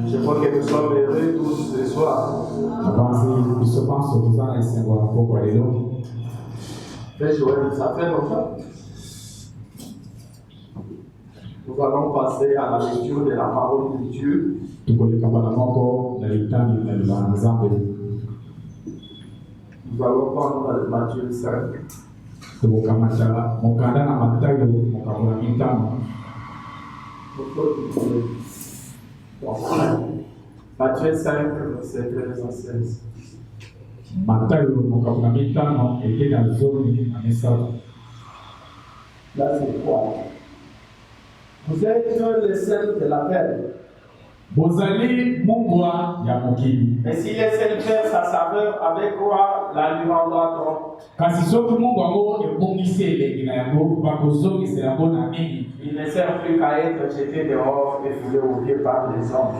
Je crois que nous sommes heureux tous ce soir. Mais Joël, ça fait longtemps. Nous allons passer à la lecture de la parole de Dieu. Nous allons prendre Matthieu 5. Matthieu 5, verset 13 à 16. Là, c'est quoi? Vous êtes les sels de la terre. Mais si les sels perdent sa saveur, avec quoi la lui rendra-t-on? Il ne sert plus qu'à être jeté dehors et foulé aux pieds par les hommes.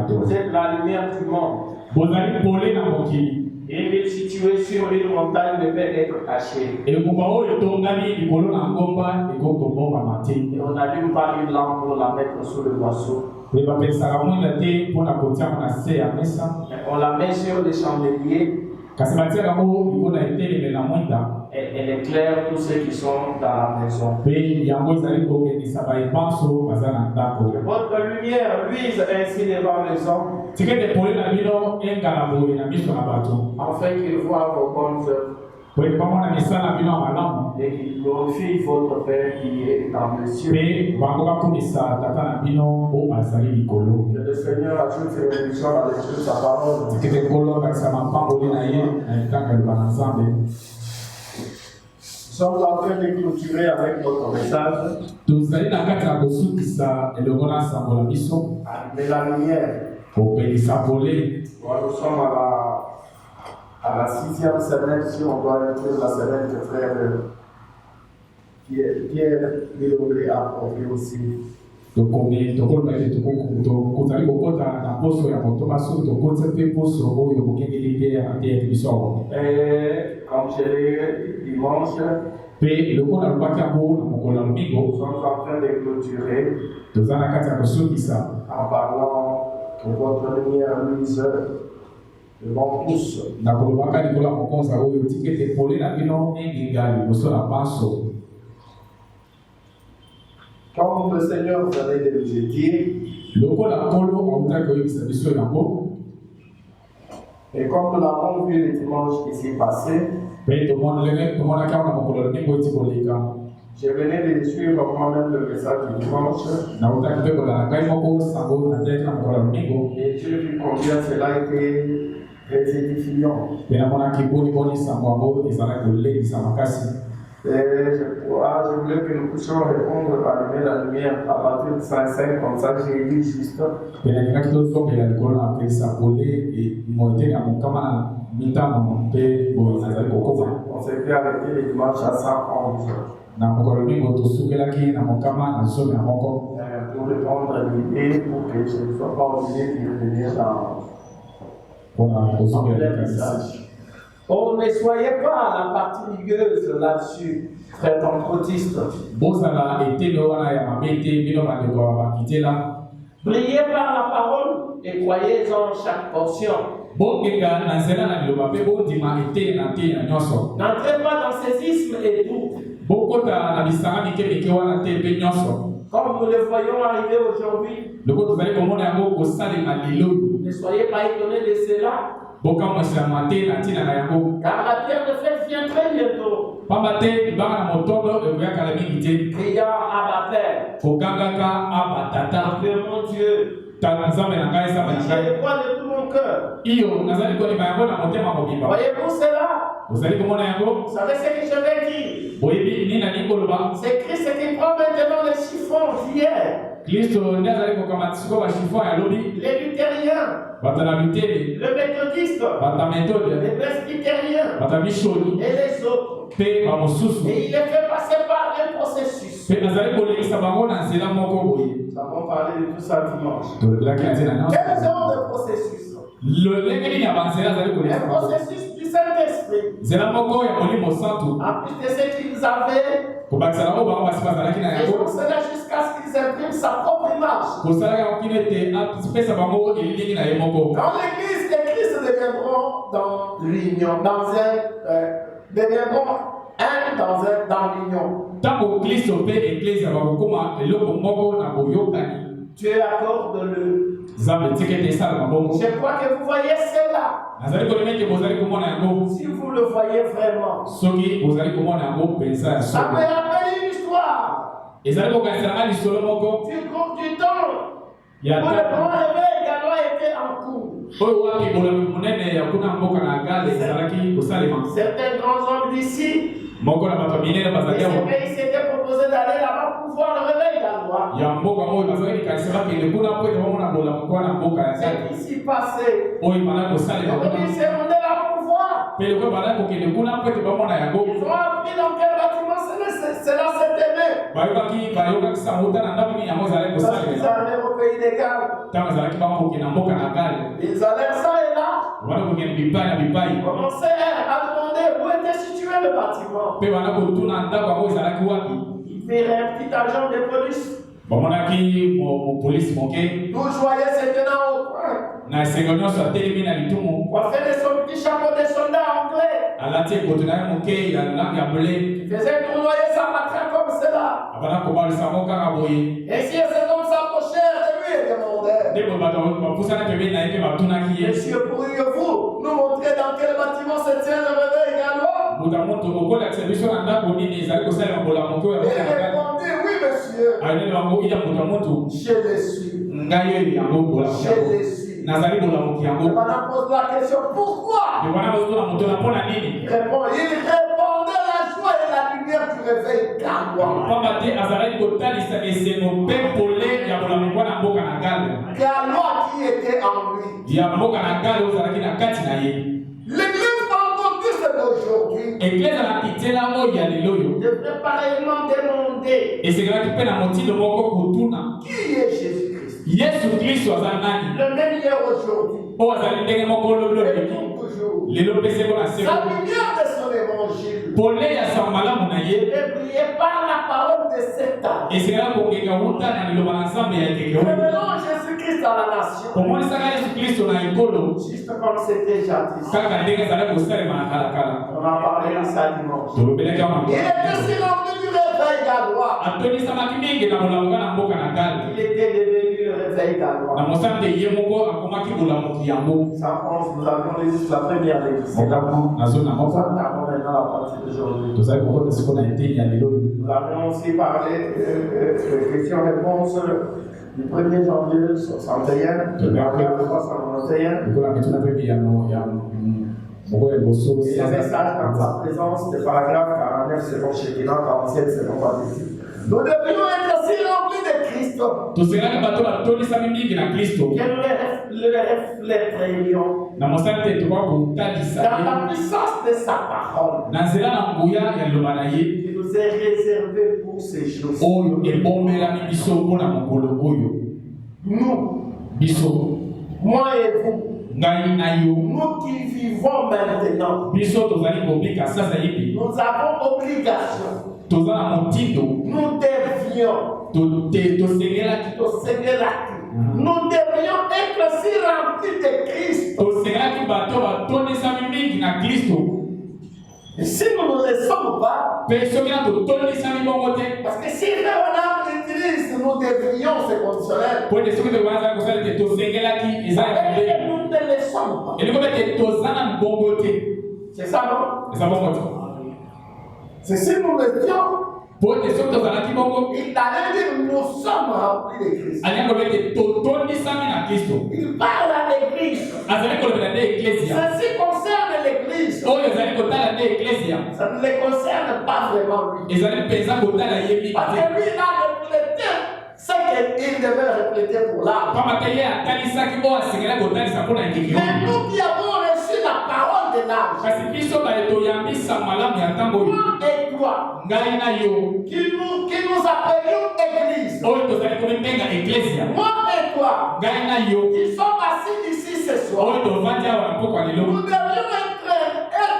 Vous êtes la lumière du monde. Il est situé sur une montagne, ne peut être caché. Et on n'allume pas une lampe pour la mettre sous le boisseau. On la met sur les chandeliers. Et elle éclaire tous ceux qui sont dans la maison. Votre lumière luise ainsi devant les hommes, afin qu'ils voient vos bonnes œuvres et qu'ils glorifient votre Père qui est dans le ciel. Que le Seigneur ajoute ses bénédictions à l'écriture de sa parole. Nous sommes en train de clôturer avec notre message. Mais la lumière. Nous sommes à la 6e semaine, si on doit inclure la semaine que frère Pierre Léobré a appris aussi. Et comme je l'ai dimanche, nous sommes en train de clôturer en parlant que votre lumière luise devant tous. Comme le Seigneur venait de nous dire, et comme nous l'avons vu le dimanche qui s'est passé, je venais de suivre moi-même le message du dimanche. Et Dieu vu combien cela a été très édifiant. Je voulais que nous puissions répondre à allumer la lumière à partir de 5, comme ça j'ai lu juste. On s'est fait arrêter le dimanche à 111. Pour répondre à l'idée, pour que je ne sois pas obligé d'y revenir dans le message. Oh, ne soyez pas à la partie ligueuse là-dessus, frère pentecôtiste. Priez par la parole et croyez en chaque portion. N'entrez pas dans ces ismes et doutes. Comme nous le voyons arriver aujourd'hui, ne soyez pas étonnés de cela. Car la pierre de fête vient très bientôt. Criant Abba Père. Que mon Dieu. J'ai crois de tout mon cœur. Voyez-vous cela? Vous savez ce que je vais dire? C'est Christ qui prend maintenant les chiffons d'hier. Les luthériens, le méthodiste, les presbytériens et les autres. Et il les fait passer par un processus. Nous avons parlé de tout ça dimanche. Quel genre de processus? Un processus Saint-Esprit. En plus de ce qu'ils avaient, ils ont cela jusqu'à ce qu'ils impriment sa propre image. Quand l'église et Christ deviendront dans l'union, deviendront un dans l'union. Tu es d'accord de le. Je crois que vous voyez cela. Si vous le voyez vraiment. Ça me rappelle une histoire. Du temps où le grand réveil gallois était en cours. Certains grands hommes d'ici, ils s'étaient proposés d'aller là-bas pour voir le réveil gallois. Ce qui s'y passait. Donc ils se rendaient là pour voir. Ils ont appris dans quel bâtiment cela s'est aimé. Parce qu'ils arrivaient au pays des Galles. Ils allèrent ça et là. Commencèrent à demander où était situé le bâtiment. Ils virent un petit agent de police. D'où je voyais ce tenant au coin. Coiffé de son petit chapeau de soldat anglais. Il faisait tournoyer sa matraque comme cela. Et si cet homme s'approchait de lui et demandait: Monsieur, pourriez-vous nous montrer dans quel bâtiment se tient le réveil gallois? Il répondit: oui, monsieur. Je le suis. Je le suis. Et madame pose la question: pourquoi? Il répondait: la joie et la lumière du réveil gallois. Gallois qui était en lui. L'église pentecôtiste d'aujourd'hui devrait pareillement demander: qui est Jésus-Christ? Le même hier aujourd'hui. Et pour toujours. La lumière de son évangile. Et briller par la parole de cet âge. Révélons Jésus-Christ à la nation. Juste comme c'était jadis. On a parlé de ça dimanche. Il était si rempli du réveil gallois. Il était devenu le réveil gallois. 111, nous avions lu la première lecture. Nous avons maintenant la partie d'aujourd'hui. Nous avions aussi parlé de questions-réponses du 1er janvier 61, du 391. Et le message dans sa présence, le paragraphe 49 selon Shekinah, 47 selon Wadisi. Nous devrions être aussi remplis de Christ. Que nous le refléterions dans la puissance de sa parole qui nous est réservée pour ces choses. Nous, moi et vous, nous qui vivons maintenant, nous avons obligation. Nous devrions être aussi remplis de Christ. Et si nous ne le sommes pas, parce que si on utilise, nous devrions se conditionnel. Nous ne le sommes pas. C'est ça, non? C'est si nous le disons. Il allait dire: nous sommes remplis de Christ. Il parle à l'église. Ceci concerne l'église. Ça ne le concerne pas vraiment lui. Parce que lui, il a reflété ce qu'il devait refléter pour l'âme. Mais nous qui avons reçu la parole de l'âme, moi et toi, qui nous appelions église, moi et toi, qui sommes assis ici ce soir, nous devions être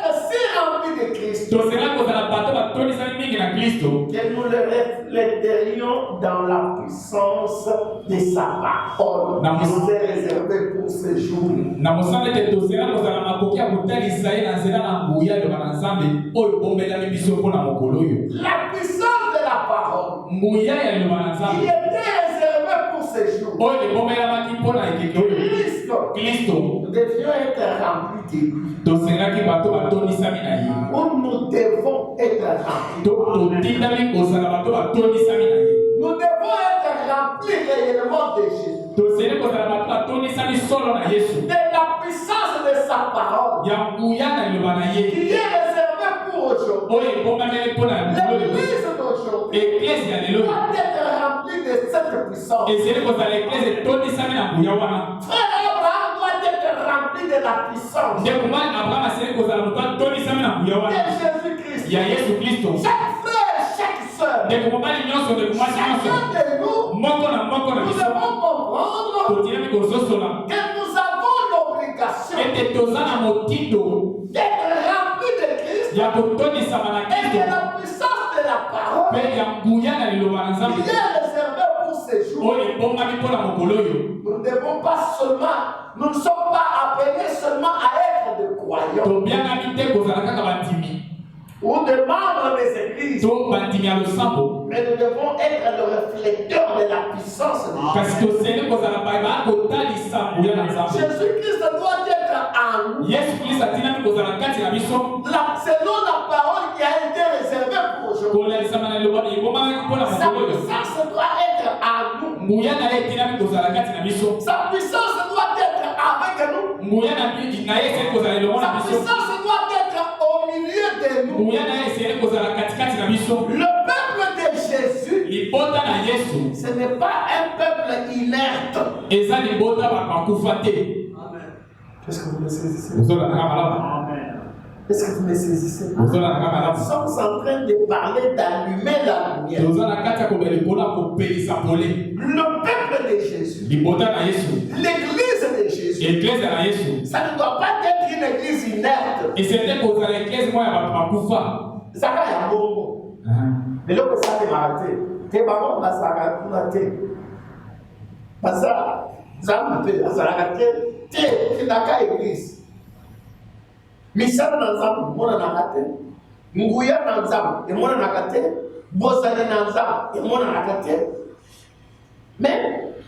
que nous le refléterions dans la puissance de sa parole qui nous est réservée pour ce jour. La puissance de la parole qui était réservée pour ce jour. Christ, nous devions être remplis de lui. Ou nous devons être remplis. Nous devons être remplis réellement de Jésus. De la puissance de sa parole qui est réservée pour aujourd'hui. L'Église d'aujourd'hui doit être remplie de cette puissance. Frère Abraham doit être rempli de la puissance de Jésus-Christ. Chaque frère, chaque soeur, chacun de nous, nous devons comprendre que nous avons l'obligation d'être remplis de Christ et de la puissance de la parole qui est réservée pour ces jours. Nous ne devons pas seulement, nous ne sommes pas appelés seulement à être des croyants ou des membres des églises, mais nous devons être le reflecteur de la puissance de Dieu. Jésus-Christ doit être en nous. Selon la parole qui a été réservée pour aujourd'hui, sa puissance doit être en nous. Sa puissance doit être avec nous. Sa puissance doit être au milieu de nous. Le peuple de Jésus, ce n'est pas un peuple inerte. Amen. Est-ce que vous me saisissez? Amen. Est-ce que vous me saisissez? Nous sommes en train de parler d'allumer la lumière. Le peuple de Jésus, l'église de Jésus, ça ne doit pas être une église inerte. Ça va y avoir. Mais là, ça va m'arrêter. T'es pas bon, ça va m'arrêter. Parce que ça va m'arrêter. T'es dans la église. Misala na nzambe mona na kate nguya na nzambe mona na kate bozali na nzambe mona na kate mais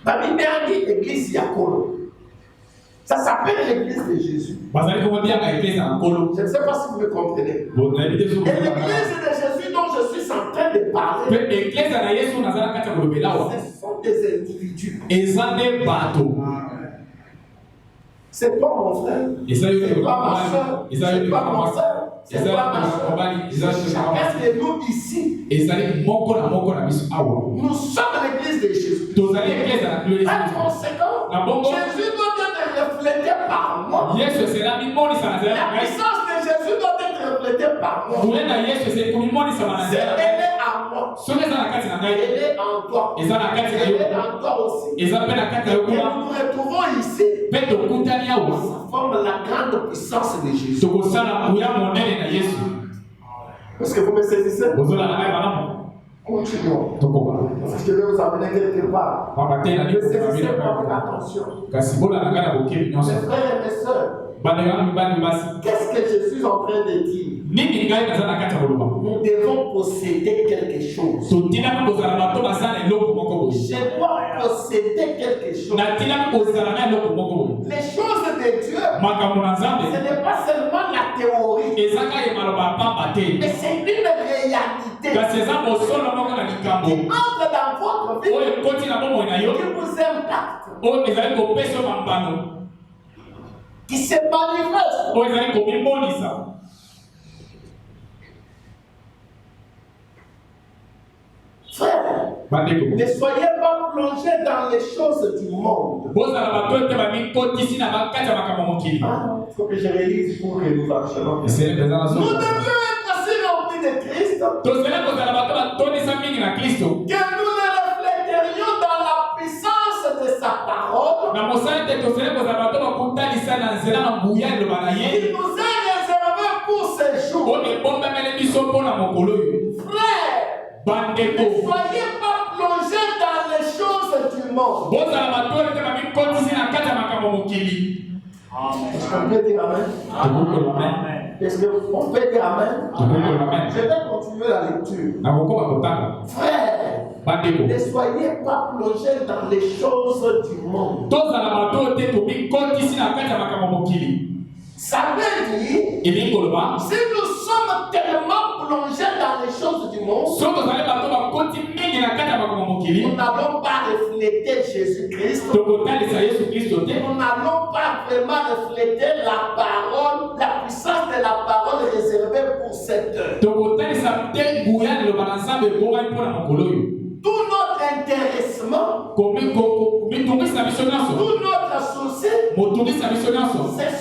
babi dit église ya kolo, ça s'appelle l'église de Jésus. Je ne sais pas si vous me comprenez. Et l'église de Jésus dont je suis en train de parler, ce sont des individus. C'est toi mon frère, c'est toi ma soeur, c'est toi mon frère, c'est toi ma soeur. Chacun de nous ici, nous sommes l'église de Jésus. Par conséquent, Jésus doit être reflété par moi. La puissance de Jésus doit être reflétée par moi. C'est elle est en moi. Elle est en toi. Elle est en toi aussi. Et nous nous retrouvons ici. Ça forme la grande puissance de Jésus. Est-ce que vous me saisissez? Continuons. Parce que je vais vous amener quelque part. Ne saisissez pas avec attention. Mes frères et mes sœurs, qu'est-ce que Jésus est en train de dire? Nous devons posséder quelque chose. Je dois posséder quelque chose. Les choses de Dieu, ce n'est pas seulement la théorie, mais c'est une réalité qui entre dans votre vie, qui vous impacte, qui se manifeste. Frère, ne soyez pas plongés dans les choses du monde. Il faut que je réalise pour que nous marchions. Nous devions être si remplis de Christ que nous le refléterions dans la puissance de sa parole qui nous est réservé pour ces jours. Frère, soyez pas plongés dans les choses du monde. Est-ce qu'on peut dire amen? Est-ce qu'on peut dire amen? Je vais continuer la lecture. Frère, ne soyez pas plongés dans les choses du monde. Ça veut dire, si nous sommes tellement plongés dans les choses du monde, nous n'allons pas refléter Jésus-Christ. Nous n'allons pas vraiment refléter la parole, la puissance de la parole réservée pour cette heure. Tout notre intéressement, tout notre souci, ce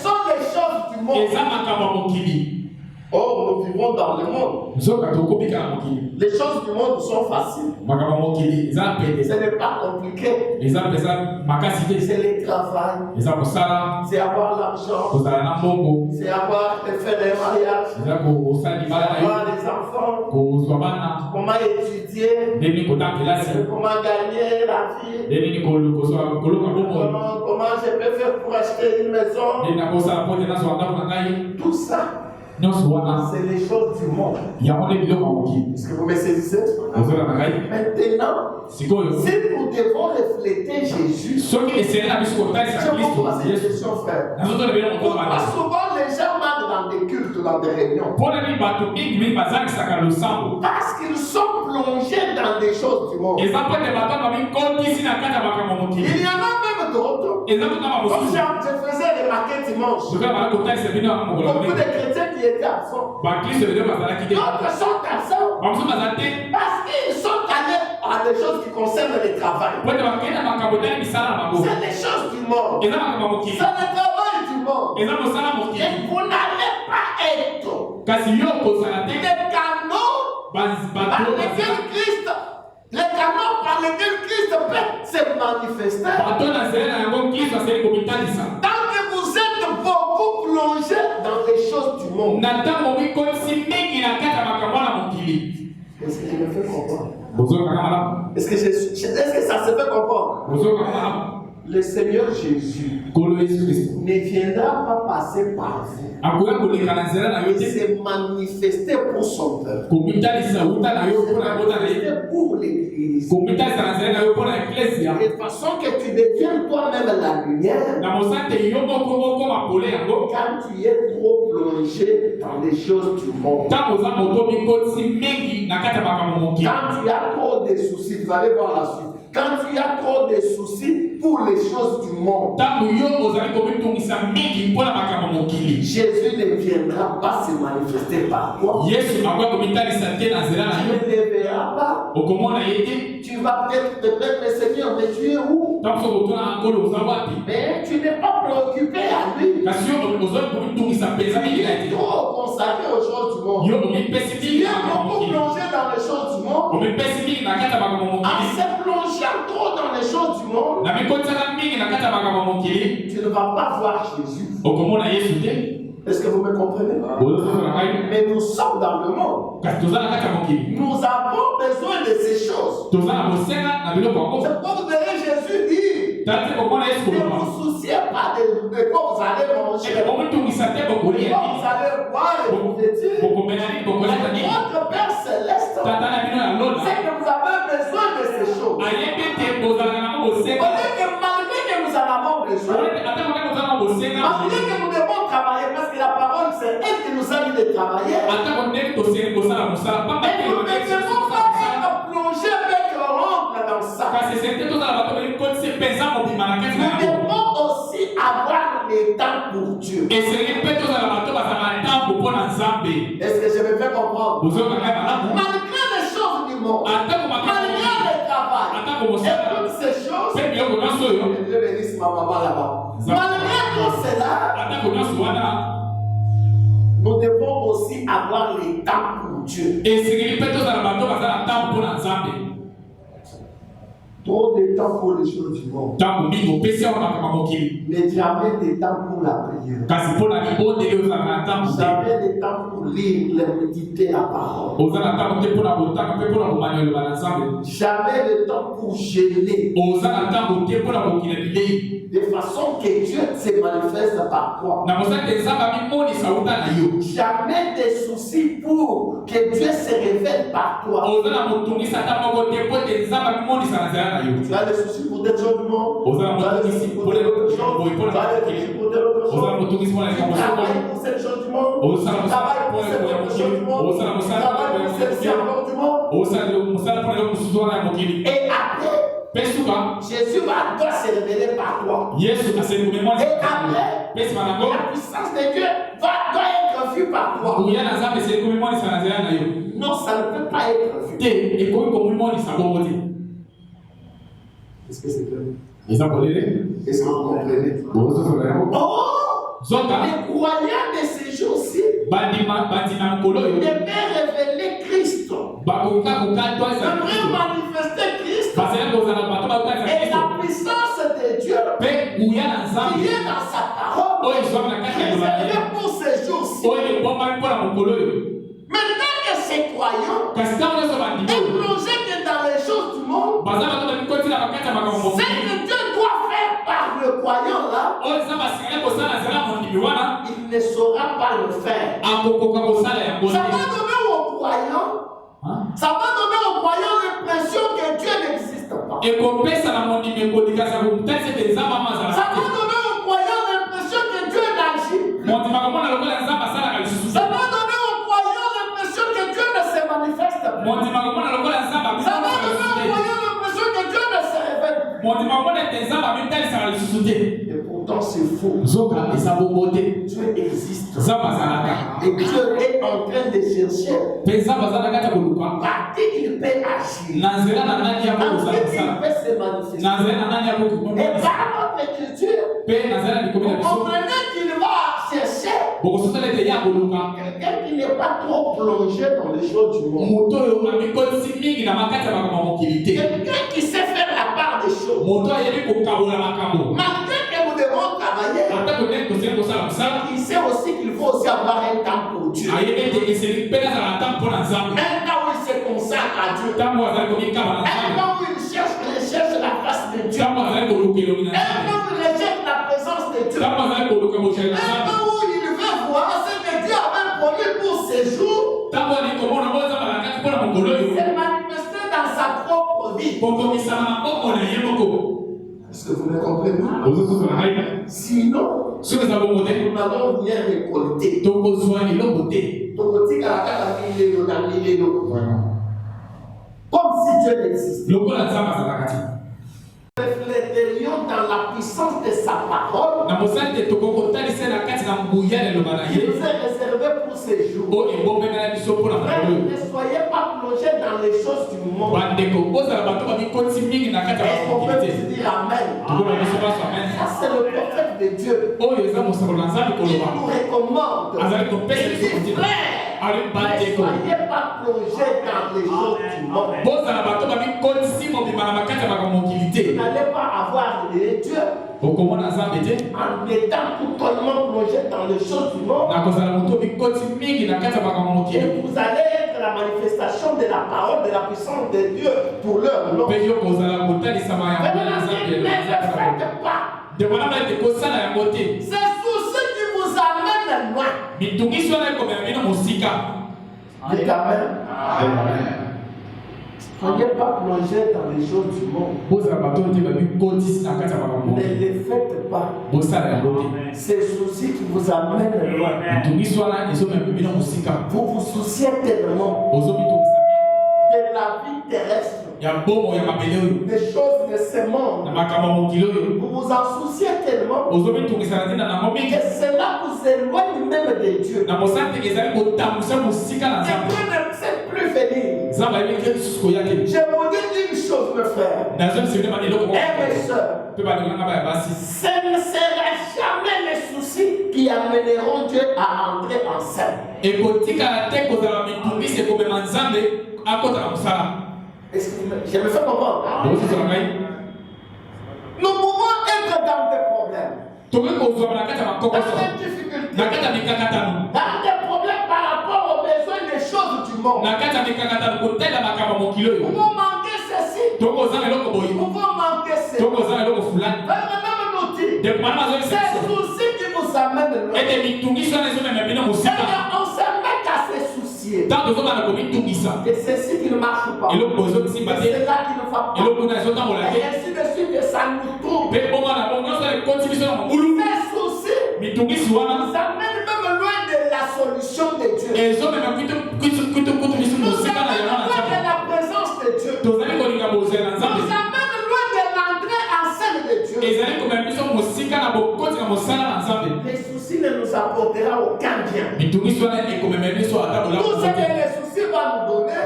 sont les choses du monde. Oh, nous vivons dans le monde. Les choses du monde sont faciles. Ce n'est pas compliqué. C'est le travail. C'est avoir l'argent. C'est avoir fait les mariages. C'est avoir les enfants. Comment étudier. Comment gagner la vie. Comment je peux faire pour acheter une maison. Tout ça. C'est les choses du monde. Est-ce que vous me saisissez? Maintenant, si nous devons refléter Jésus, je vous pose une question, frère. Pourquoi souvent les gens marchent dans des cultes, dans des réunions? Parce qu'ils sont plongés dans des choses du monde. Il y en a même d'autres. Comme je faisais les maquettes dimanche. Beaucoup de chrétiens qui étaient absents. D'autres sont absents parce qu'ils sont allés à des choses qui concernent le travail. C'est les choses du monde. C'est le travail du monde. Et vous n'allez pas être les canaux par lesquels Christ peut se manifester. Tant que vous êtes beaucoup plongés dans les choses du monde. Est-ce que je me fais comprendre? Est-ce que ça se fait comprendre? Le Seigneur Jésus ne viendra pas passer par vous. Il s'est manifesté pour son peuple. Il s'est manifesté pour l'Église. De façon que tu deviens toi-même la lumière. Quand tu es trop plongé dans les choses du monde. Quand tu as trop de soucis, vous allez voir la suite. Quand tu as trop de soucis pour les choses du monde, Jésus ne viendra pas se manifester par toi. Tu ne le verras pas. Tu vas peut-être te plaindre, mais Seigneur, mais tu es où? Mais tu n'es pas préoccupé à lui. Tu es trop consacré aux choses du monde. Tu es beaucoup plongé dans les choses du monde. En se plongeant trop dans les choses du monde, tu ne vas pas voir Jésus. Est-ce que vous me comprenez? Mais nous sommes dans le monde. Nous avons besoin de ces choses. C'est pourquoi vous verrez Jésus dire: ne vous souciez pas de quoi vous allez manger, de quoi vous allez boire et vous vêtir. Votre Père Céleste, c'est que vous avez besoin de ces choses. Au lieu que malgré que nous en avons besoin, malgré que nous devons travailler, parce que la parole c'est elle qui nous a dit de travailler, mais nous ne devons pas être plongés avec l'oncle dans ça. Nous devons aussi avoir le temps pour Dieu. Est-ce que je me fais comprendre? Malgré les choses du monde, malgré le travail, et toutes ces choses, Dieu bénisse ma maman là-bas. Malgré tout cela, nous devons aussi avoir le temps pour Dieu. Trop de temps pour les choses du monde. Mais jamais de temps pour la prière. Jamais de temps pour lire, méditer la parole. Jamais de temps pour jeûner. De façon que Dieu se manifeste par toi. Jamais de soucis pour que Dieu se révèle par toi. Tu as des soucis pour des gens du monde. Tu as des soucis pour des autres gens. Tu as des soucis pour des autres gens. Tu travailles pour cette chose du monde. Tu travailles pour cette autre chose du monde. Tu travailles pour cette servante du monde. Et après, Jésus doit se révéler par toi. Et après, la puissance de Dieu doit être vue par toi. Non, ça ne peut pas être vu. Est-ce que c'est clair? Est-ce que vous comprenez? Les croyants de ces jours-ci devaient révéler Christ. Devraient manifester Christ. Et la puissance de Dieu qui est dans sa parole réservée pour ces jours-ci. Maintenant que ces croyants est plongé dans les choses du monde, ce que Dieu doit faire par le croyant là, il ne saura pas le faire. Ça va donner aux croyants, l'impression que Dieu n'existe pas. Ça va donner aux croyants l'impression que Dieu n'agit plus. Ça va donner aux croyants l'impression que Dieu ne se manifeste plus. Ça va donner aux croyants l'impression que Dieu ne se révèle plus. Et pourtant c'est faux. Dieu existe. Et Dieu est en train de chercher par qui il peut agir, par qui il peut se manifester. Et par notre écriture, vous comprenez qu'il va chercher quelqu'un qui n'est pas trop plongé dans les choses du monde. Quelqu'un qui sait faire la part des choses. Malgré que nous devons travailler, il sait aussi qu'il faut aussi avoir un temps pour Dieu. Un temps où il se consacre à Dieu. Un temps où il recherche la face de Dieu. Un temps où il rejette la présence de Dieu. Un temps où il veut voir ce que Dieu a même promis pour ses jours. C'est manifesté dans sa propre vie. Est-ce que vous me comprenez? Sinon, nous n'allons rien récolter. Comme si Dieu n'existait. Refléterions dans la puissance de sa parole. Il nous est réservé pour ces jours. Frère, ne soyez pas plongés dans les choses du monde. Et on peut dire Amen. Ça, c'est le prophète de Dieu. Il nous recommande. Il dit, frère, ne soyez pas plongés dans les choses du monde. Vous n'allez pas avoir les dieux en étant totalement plongé dans les choses du monde. Et vous allez être la manifestation de la parole, de la puissance de Dieu pour leur nom. Mais ne faites pas. C'est ceci qui vous amène loin. Dites Amen. Soyez pas plongé dans les choses du monde. Ne les faites pas. Ces soucis qui vous amènent loin. Vous vous souciez tellement de la vie terrestre. Des choses de ce monde. Vous vous en souciez tellement que cela vous éloigne même de Dieu. Et Dieu ne sait plus venir. Je vous dis une chose, mes frères et mes soeurs. Ce ne sera jamais les soucis qui amèneront Dieu à entrer en scène. Je me fais comprendre. Nous pouvons être dans des problèmes. Dans des difficultés. Dans des problèmes par rapport aux besoins des choses du monde. Nous pouvons manquer ceci. Nous pouvons manquer ceci. C'est souci qui nous amène loin. On se met à se soucier. Et c'est ce qui ne marche pas. Et c'est là qui ne va pas. Et ainsi de suite, et ça nous trouble. Ces soucis nous amènent même loin de la solution de Dieu. Nous amènent loin de la présence de Dieu. Nous amènent loin de l'entrée en scène de Dieu. Les soucis ne nous apporteront aucun bien. Tout ce que les soucis vont nous donner,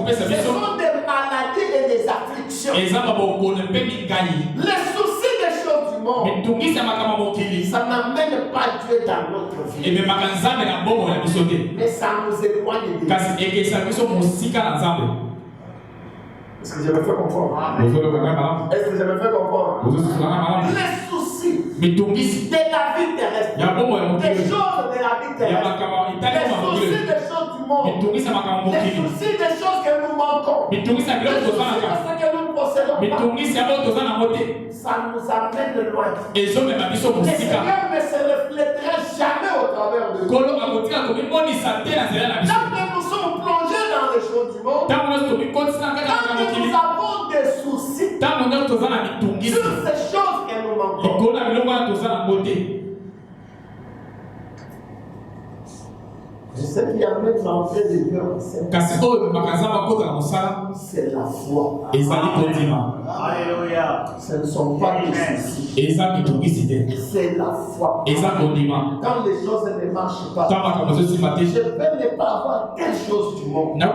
ce sont des maladies et des afflictions. Les soucis des choses du monde, ça n'amène pas Dieu dans notre vie. Mais ça nous éloigne de Dieu. Est-ce que je me fais comprendre? Est-ce que je me fais comprendre? Les soucis de la vie terrestre, des choses de la vie terrestre, les soucis des choses du monde, les soucis des choses que nous manquons, les soucis de ce que nous ne possédons pas, ça nous amène loin. Le Seigneur ne se reflètera jamais au travers de nous. Tant que nous sommes plongés dans les choses du monde, tant que nous avons des soucis sur ces choses que nous manquons. Je sais qu'il y a même l'entrée de Dieu. C'est la foi. Alléluia. Ce ne sont pas des soucis. C'est la foi. Quand les choses ne marchent pas, je peux ne pas avoir telle chose du monde. Je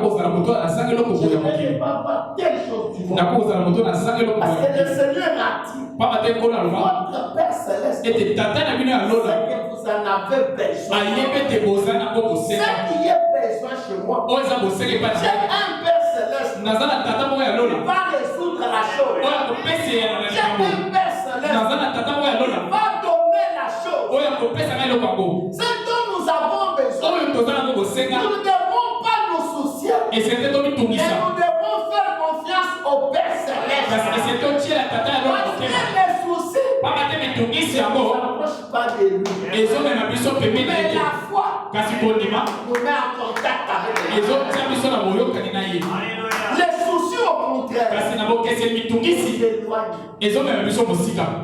peux ne pas avoir telle chose du monde. Parce que le Seigneur a dit, votre Père Céleste, ce que vous en avez besoin. Ce qui est besoin chez moi. J'ai un Père Céleste qui va résoudre la chose. J'ai un Père Céleste qui va donner la chose. Ce dont nous avons besoin, nous ne devons pas nous soucier. Et nous devons faire confiance au Père Céleste. Parce que les soucis ne s'approchent pas de lui. Mais la foi nous met en contact avec lui. Les soucis au contraire nous éloignent.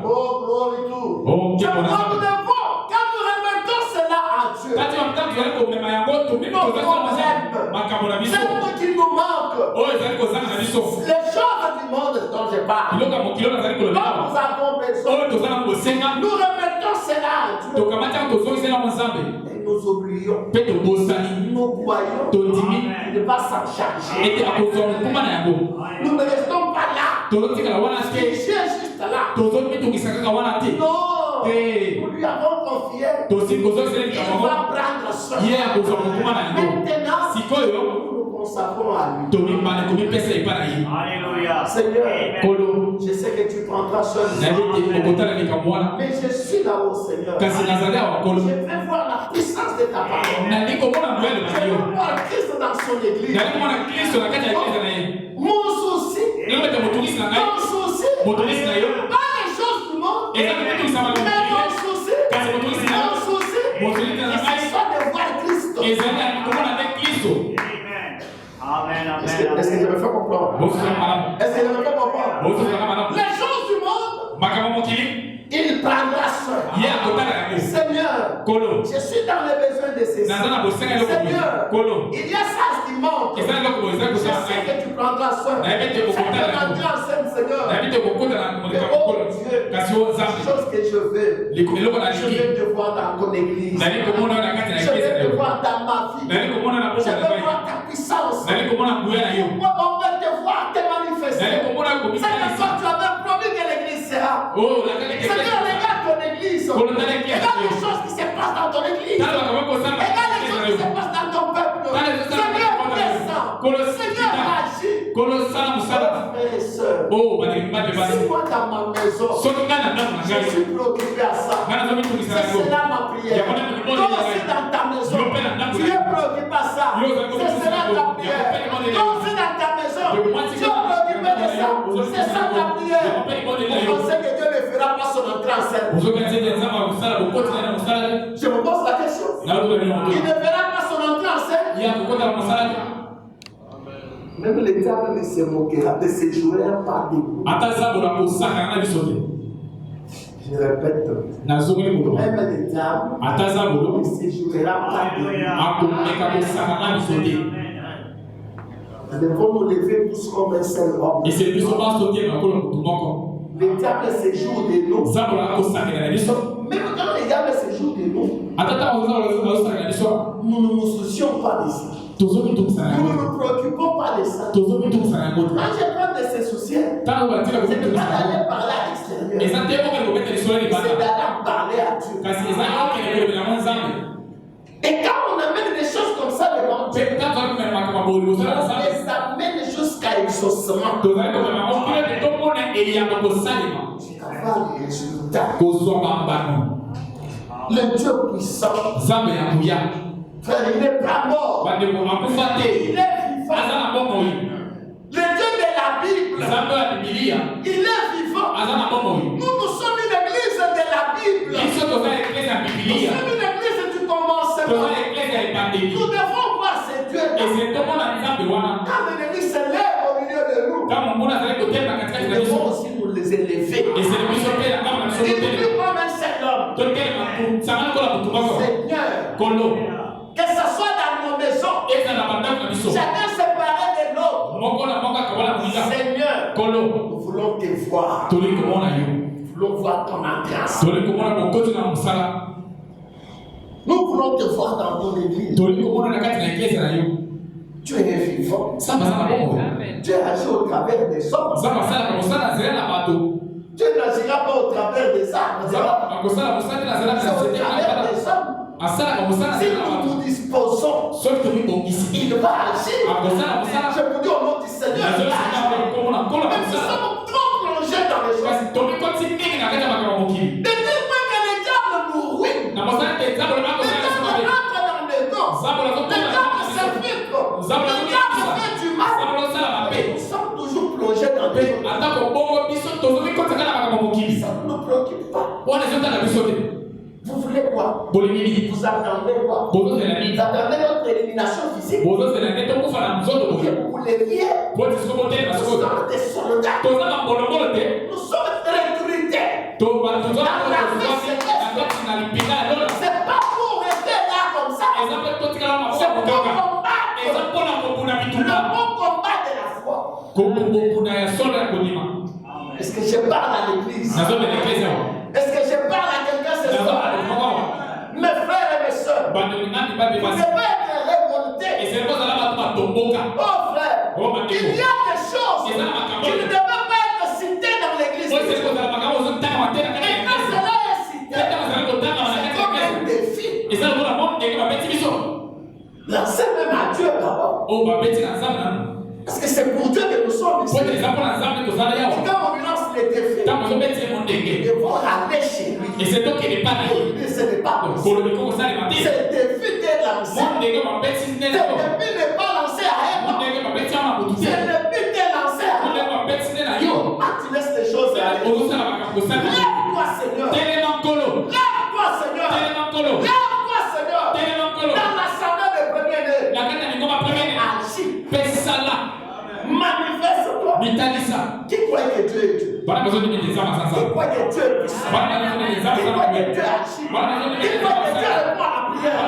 Oh, glory to. Quand nous remettons cela à Dieu, ce qui nous manque, les choses du monde dont je parle, dont nous avons besoin, nous remettons cela à Dieu. Et nous oublions, nous croyons qu'il ne va s'en charger. Nous ne restons pas là. Figés juste là. Non, nous lui avons confié. Il va prendre soin. Maintenant, nous nous consacrons à lui. Alléluia. Seigneur, je sais que tu prendras soin de moi. Mais je suis là-haut, Seigneur. Je vais voir la puissance de ta parole. Je vais voir Christ dans son église. Mon souci, pas les choses du monde, mais mon souci, c'est soit de voir Christ. Amen. Est-ce que je me fais comprendre? Est-ce que je me fais comprendre? Les choses du monde, il prendra soin. Seigneur, je suis dans les besoins de ces Seigneur, il y a ça qui manque. Je sais que tu prendras soin. Seigneur, Seigneur. Oh Dieu, chose que je veux te voir dans ton église. Je veux te voir dans ma vie. Je veux voir ta puissance. On veut te voir te manifester. Seigneur, toi tu avais promis que l'église sera. Seigneur, regarde ton église. Regarde les choses qui se passent dans ton église. Regarde les choses qui se passent dans ton peuple. Seigneur, descends. Seigneur, agis. frères et sœurs, si moi dans ma maison, je suis préoccupé à ça, c'est cela ma prière. Toi aussi dans ta maison, tu es préoccupé à ça, c'est cela ta prière. Toi aussi dans ta maison, tu es préoccupé de ça, c'est ça ta prière. Vous pensez que Dieu ne fera pas son entrée en scène? Je me pose la question. Il ne fera pas son entrée en scène. Même le diable ne se moquera, ne se jouera pas de vous. Je répète, même le diable ne se jouera pas de vous. Nous devons nous lever tous comme un seul homme. Le diable se joue de nous. Même quand le diable se joue de nous, nous ne nous soucions pas de ça. Nous ne nous préoccupons pas de ça. Quand j'ai peur de se soucier, c'est de ne pas aller parler à l'extérieur. C'est d'aller parler à Dieu. Et quand on amène des choses comme ça devant Dieu, on les amène jusqu'à exaucement. Tu vas avoir des résultats. Le Dieu puissant, frère, il n'est pas mort. Il est vivant. Le Dieu de la Bible, il est vivant. Nous sommes une église de la Bible. Nous sommes une église du commencement. Nous devons voir ce Dieu. Quand l'ennemi se lève au milieu de nous, nous devons aussi nous les élever. Il est plus comme un seul homme. Seigneur, que ce soit dans nos maisons, chacun séparé de l'autre. Seigneur, nous voulons te voir. Nous voulons voir ton entrance. Nous voulons te voir dans ton église. Tu es vivant. Tu agis au travers des hommes. Tu n'agiras pas au travers des arbres. C'est au travers des hommes. Si nous nous disposons, il va agir. Je vous dis au nom du Seigneur, il va agir. Même si nous sommes trop plongés dans les choses. De telle sorte que le diable nous ruine. Le diable rentre dans les dents. Le diable s'infiltre. Le diable fait du mal. Nous sommes toujours plongés dans les choses. Ça ne nous préoccupe pas. Vous voulez quoi? Vous attendez quoi? Vous attendez notre élimination physique? Vous leviez nous sommes des soldats. Nous sommes recrutés dans la vie céleste. C'est pas pour rester là comme ça. C'est pour combattre le bon combat de la foi. Est-ce que je parle à l'église? Est-ce que je parle à quelqu'un ce soir? Mes frères et mes soeurs, vous devez être révoltés. Oh frère, il y a des choses qui ne devraient pas être citées dans l'église. Et quand cela est cité, c'est comme un défi. Lancez même à Dieu d'abord. Parce que c'est pour Dieu que nous sommes ici. Et quand on lui lance les défis, ils vont aller chez lui. Et ce n'est pas possible. Ce défi est lancé. Ce défi n'est pas lancé à elle. Ce défi est lancé à elle. Quand tu laisses les choses aller, lève-toi Seigneur. Lève-toi Seigneur. Lève-toi Seigneur. Dans l'assemblée des premiers-nés. Agis. Manifeste-toi. Qui croit que Dieu est Dieu? Qui croit que Dieu est puissant? Qui croit que Dieu agit? Qui croit que Dieu répond à la prière?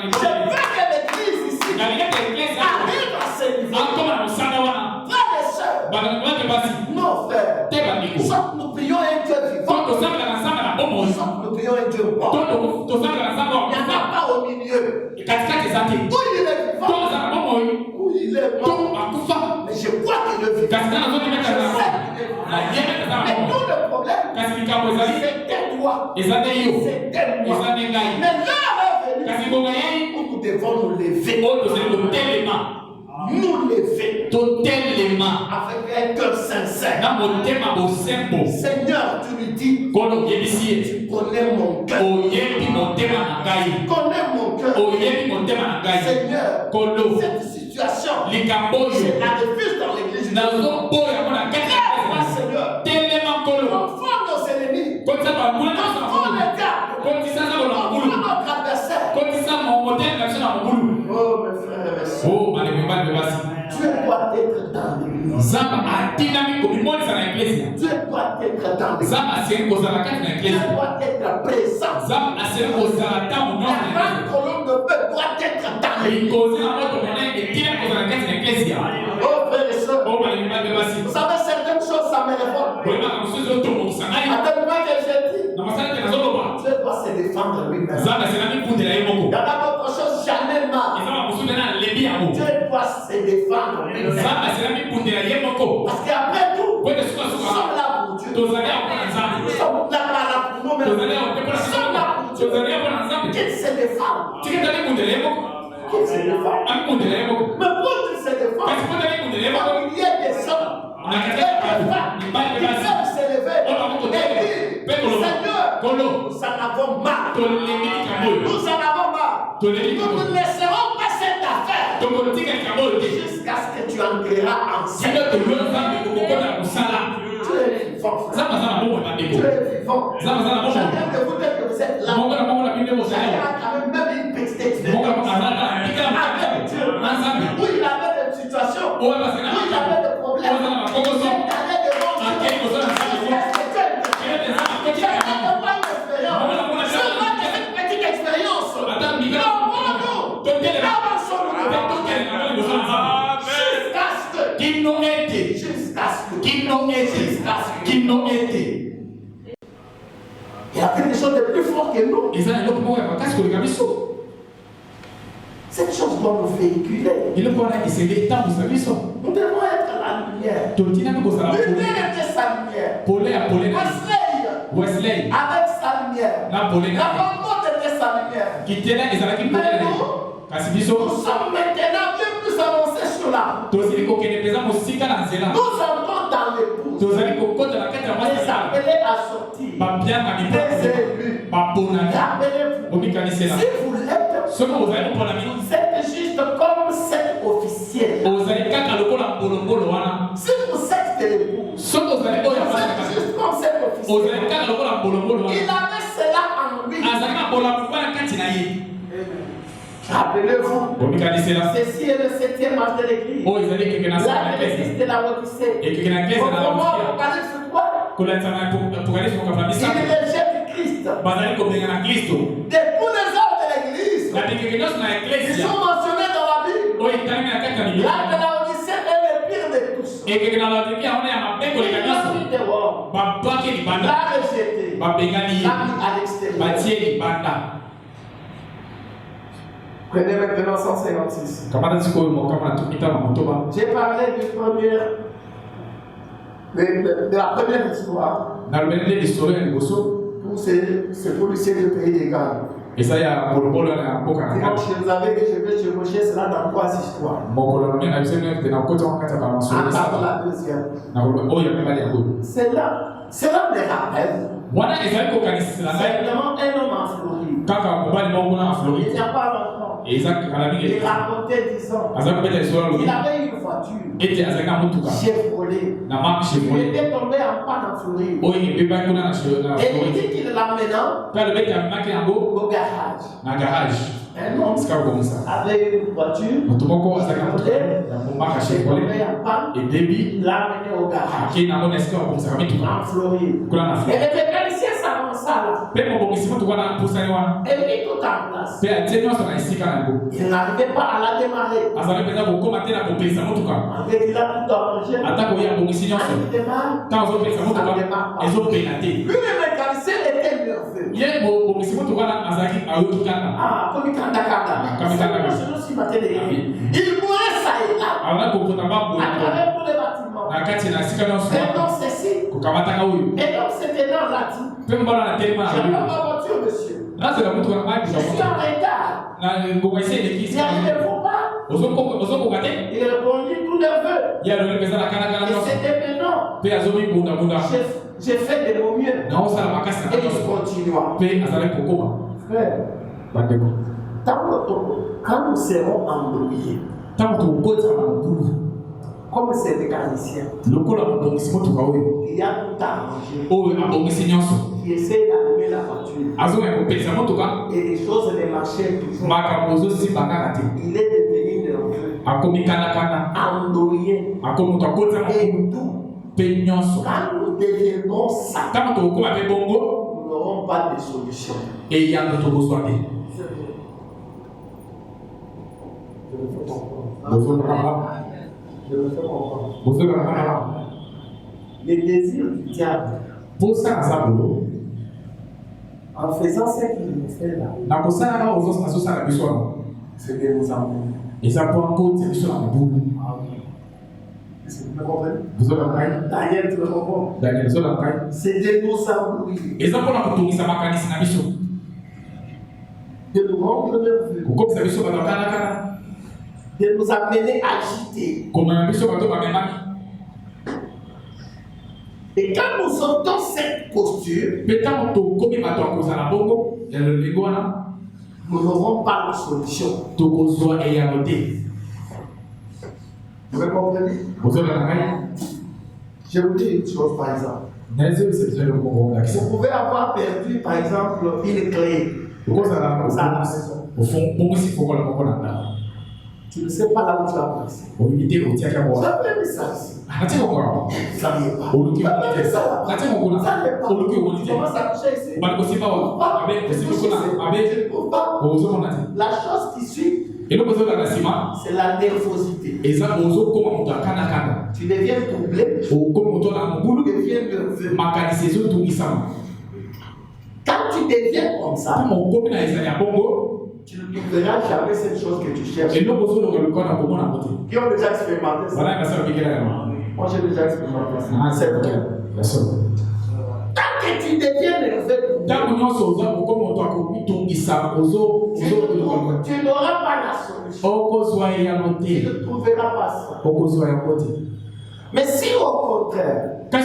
Je veux que l'église ici arrive à ce niveau. Frères et sœurs, non frères, soit nous prions un Dieu vivant, soit nous prions un Dieu mort. Il n'y en a pas au milieu. Où il est vivant, où il est mort. Mais je crois qu'il est vivant. Mais tout le problème, c'était toi. C'était moi. Mais l'heure est venue où nous devons nous lever. nous lever totalement avec un cœur sincère. na motema bosembo. Seigneur, tu lui dis, Kolo yebisi tu connais mon cœur. oyebi motema na ngai. Tu connais mon cœur. Oyebi motema na ngai. Seigneur, Kolo cette situation, likambo je yo la refuse dans l'église. nazo boya mona kati Lève-moi, Seigneur. telema kolo Confronte nos ennemis. kotisa bangula na Confronte les diables. kotisa na bola Confronte mangulu notre adversaire. kotisa motema na sina mangulu. Oh, mes frères et mes sœurs. Oh, malebeba bebasi. Dieu doit être dans l'église. Zamba atinami komimonisa na eklesia. Dieu doit être dans l'église. Zamba asiri kozala kati na Dieu eklesia. doit être présent. Zamba asiri kozala ntango La nyonso na grande eklesia. colonne de feu doit être dans l'église. Likozi na moto monene etina kozala kati na eklesia. Oh, frères et sœurs. Oh, malebeba bebasi. Vous savez, certaines choses, ça me révolte. Koyeba kamosusu otomokisa ngai. À tel point que j'ai dit, Na masala te nazoloba. Dieu doit se défendre lui-même. Zamba asinami kundela ye moko. Il y a d'autres choses, jamais marre. Eza mamosusu tena lebi yango. Dieu doit se défendre lui-même. Zamba asinami kundela ye moko. Parce qu'après tout, Kwete nous sukasuka. sommes là pour Dieu. Tozali apo na Nous Nzambe. sommes là pour nous-mêmes. Tozali apo te mpona Nous sommes là pour Dieu. Tozali apo na Nzambe. Qu'il se défende. Tiketali kundela ye moko. Qu'il se défende. Ami kundela ye moko. Mais pour qu'il se défende, Kasi po tali kundela ye moko. il y a des hommes Na et kati des ya bato. femmes qui Mibali bebasi. peuvent se lever Oyo bako et kotelema. dire, Pe koloba. Seigneur, Kolo. nous en avons marre. Tolembi likambo oyo. Nous en avons marre. Tolembi Nous likambo ne oyo. laisserons pas cette affaire Tokotika likambo oyo te. jusqu'à ce que tu entreras en scène. Sino toyo Nzambe kokokota na kosala. Tu es vivant, frère. Zamba aza na bomoi bandeko. Tu es vivant. Zamba aza na bomoi. Chacun de vous, dès que vous êtes là, Moko na moko na bino chacun bozali. a quand même une petite Moko na expérience. moko aza na bikala Avec Dieu. na Nzambe. Où il avait des situations, où Oyo bazali na il avait des problèmes. Oyo bazali na makokoso. Il allait devant Dieu. Akei kozala na Nzambe. Est-ce que Dieu est Kele te Nzambe Je akoti n'ai likambo. pas d'expérience. Seulement de cette petite expérience. Ata bikala. Non, non. Totelema. Avançons-nous. Pe tokele na moni liboso na Nzambe. Jusqu'à ce que. Kino ete. Jusqu'à ce que. Kino ete. Kino ete. Il y a quelque chose de plus fort que nous. Eza na eloko moko ya makasi koleka biso. Cette chose doit nous véhiculer. Eloko wana esengeli etambusa biso. Nous devons être la lumière. Totinami kozala Luther pole. était sa lumière. Pole ya pole na Wesley Wesley. avec sa lumière. Na pole La na Pentecôte était sa lumière. kitela ezalaki pole na ye. Kasi Nous biso sommes maintenant bien plus avancés sur la route. tozali kokende mpenza mosika na nzela. Nous entrons dans l'épouse. Tozali kokota na kati ya mwasi Les ya appelés à sortir. babianga Les miboko élus. baponami Rappelez-vous. omikanisela. Si vous l'êtes, Soki ozali mponami vous êtes juste comme cet officiel. ozali kaka lokola mbolombolo wana. Si vous êtes de l'épouse, Soki ozali oyo vous êtes afasaka juste comme cet officiel. ozali kaka lokola mbolombolo Il wana. avait cela en lui. azali na bolamu wana kati na ye. Rappelez-vous, omikanisela ceci est le 7e âge de l'église. oyo ezali ekeke na sala La na Église eglise. de la Odyssée. ekeke na eglise na Comment laodikia. Apocalypse 3, kolandisa na apokalipsi mokapula il misato rejette Christ. bazali kobenga na kristo. De tous les hommes de l'église, na bikeke nyonso na ils eklesia sont mentionnés dans la Bible. oyo etali na kati ya La biblia. de la Odyssée est le pire de tous. ekeke na laodikia wana ya mabe Il koleka l'a nyonso mis dehors, babwaki libanda l'a rejeté, babengani ye l'a mis à l'extérieur. batie libanda. Prenez maintenant 156. kamata sikoyo mokama na tumita na motoba. J'ai parlé de la première histoire. nalobeli nde lisolo ya liboso Pour ces policiers du pays des Ghana. eza ya bolobolo na mboka na Dimanche, kati. je vous avais dit que je vais chevaucher cela dans 3 histoires. mokolo nome na biso nete na koti wana kati ya bamasolo En misato. la deuxième. nakoloba oyo ya mibali yango. Cela me rappelle wana ezali kokanisisela ngai simplement un homme en Floride. kaka mobali moko kuna na Il floride. n'y a pas longtemps. eza kala mingi Il racontait, disons, azali kobeta lisolo il alobi avait une voiture ete azali na motuka Chevrolet. na marque Il Chevrolet était tombé en panne en Floride. oyo ebebaki kuna na Et il floride. dit qu'il l'amenant mpe alobi ete amemaki yango au garage. na garage Un homme esika kokomisa. avait une voiture, moto moko azali na motuka ya momaka Chevrolet tombé en panne. ebebi Il l'a amené au garage akei nango na esika bakomisaka mituka en Floride. kuna na Et floride. le mécanicien s'avança là. mpe mobongisi motuka wana pusani wana Et mit tout en place. mpe atie nyonso na esika na yango. Il n'arrivait pas à la démarrer. azali mpenza kokóma te na kopelisa motuka En fait, il a tout arrangé. atako ye abongisi nyonso Il démarre. ntango azopelisa motuka ezopela te. Lui, le mécanicien était nerveux. ye mobongisi motuka wana azalaki ayoki kaka Ah, comme il kanda kanda. Comme il kanda kanda. C'est aussi matin de il mourait ça et là. azalaki kokota À baboye travers tous les bâtiments. na kati na esika nyonso Et donc, ceci. kokamataka oyo Et donc, c'était dans la dit. mpe mbala na telema na Je prends yo ma voiture, monsieur. nazela motuka Je suis maibisa en retard. na ngonga esi eleki N'y arrivez-vous pas? Il répondit tous les vœux. Et c'était maintenant. J'ai fait de mon mieux. Et il continua. Frère, quand nous serons embrouillés, comme c'est mécanicien, il y a tout arrangé. Qui essaie d'allumer la voiture. Et les choses ne marchaient toujours. Il est devenu nerveux, endeuillé et tout. Quand nous deviendrons ça, nous n'aurons pas de solution. Je me fais comprendre. Les désirs du diable, en faisant ce qu'il nous fait là, c'est de nous embrouiller. Est-ce que vous me comprenez? Daniel, tu me comprends? C'est de nous embrouiller. De nous rendre nerveux. De nous amener agités. Et quand nous sortons cette posture, nous n'aurons pas de solution. Vous me comprenez? Je vous dis une chose par exemple. Vous pouvez avoir perdu par exemple une clé. Tu ne sais pas là où tu vas passer. Tu as fait un message. Ça n'est pas. Comment ça touche ici? La chose qui suit, c'est la nervosité. Tu deviens troublé. Tu deviens nerveux. Quand tu deviens comme ça, tu ne trouveras jamais cette chose que tu cherches. Qui ont déjà expérimenté ça? Moi j'ai déjà expérimenté ça. C'est vrai. Tant que tu deviens nerveux, tu n'auras pas la solution. Tu ne trouveras pas ça. Mais si au contraire, ou bien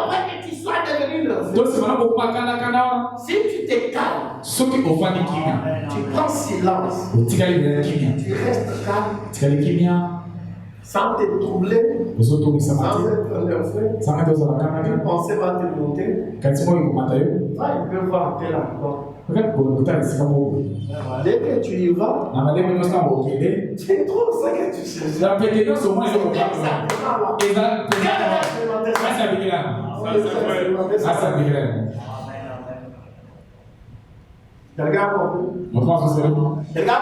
après que tu sois devenu nerveux, si tu te calmes, tu prends silence, tu restes calme, sans te troubler, sans être nerveux, une pensée va te monter, il peut voir tel endroit. Dès que tu y vas, tu trouves ce que tu cherches. Regarde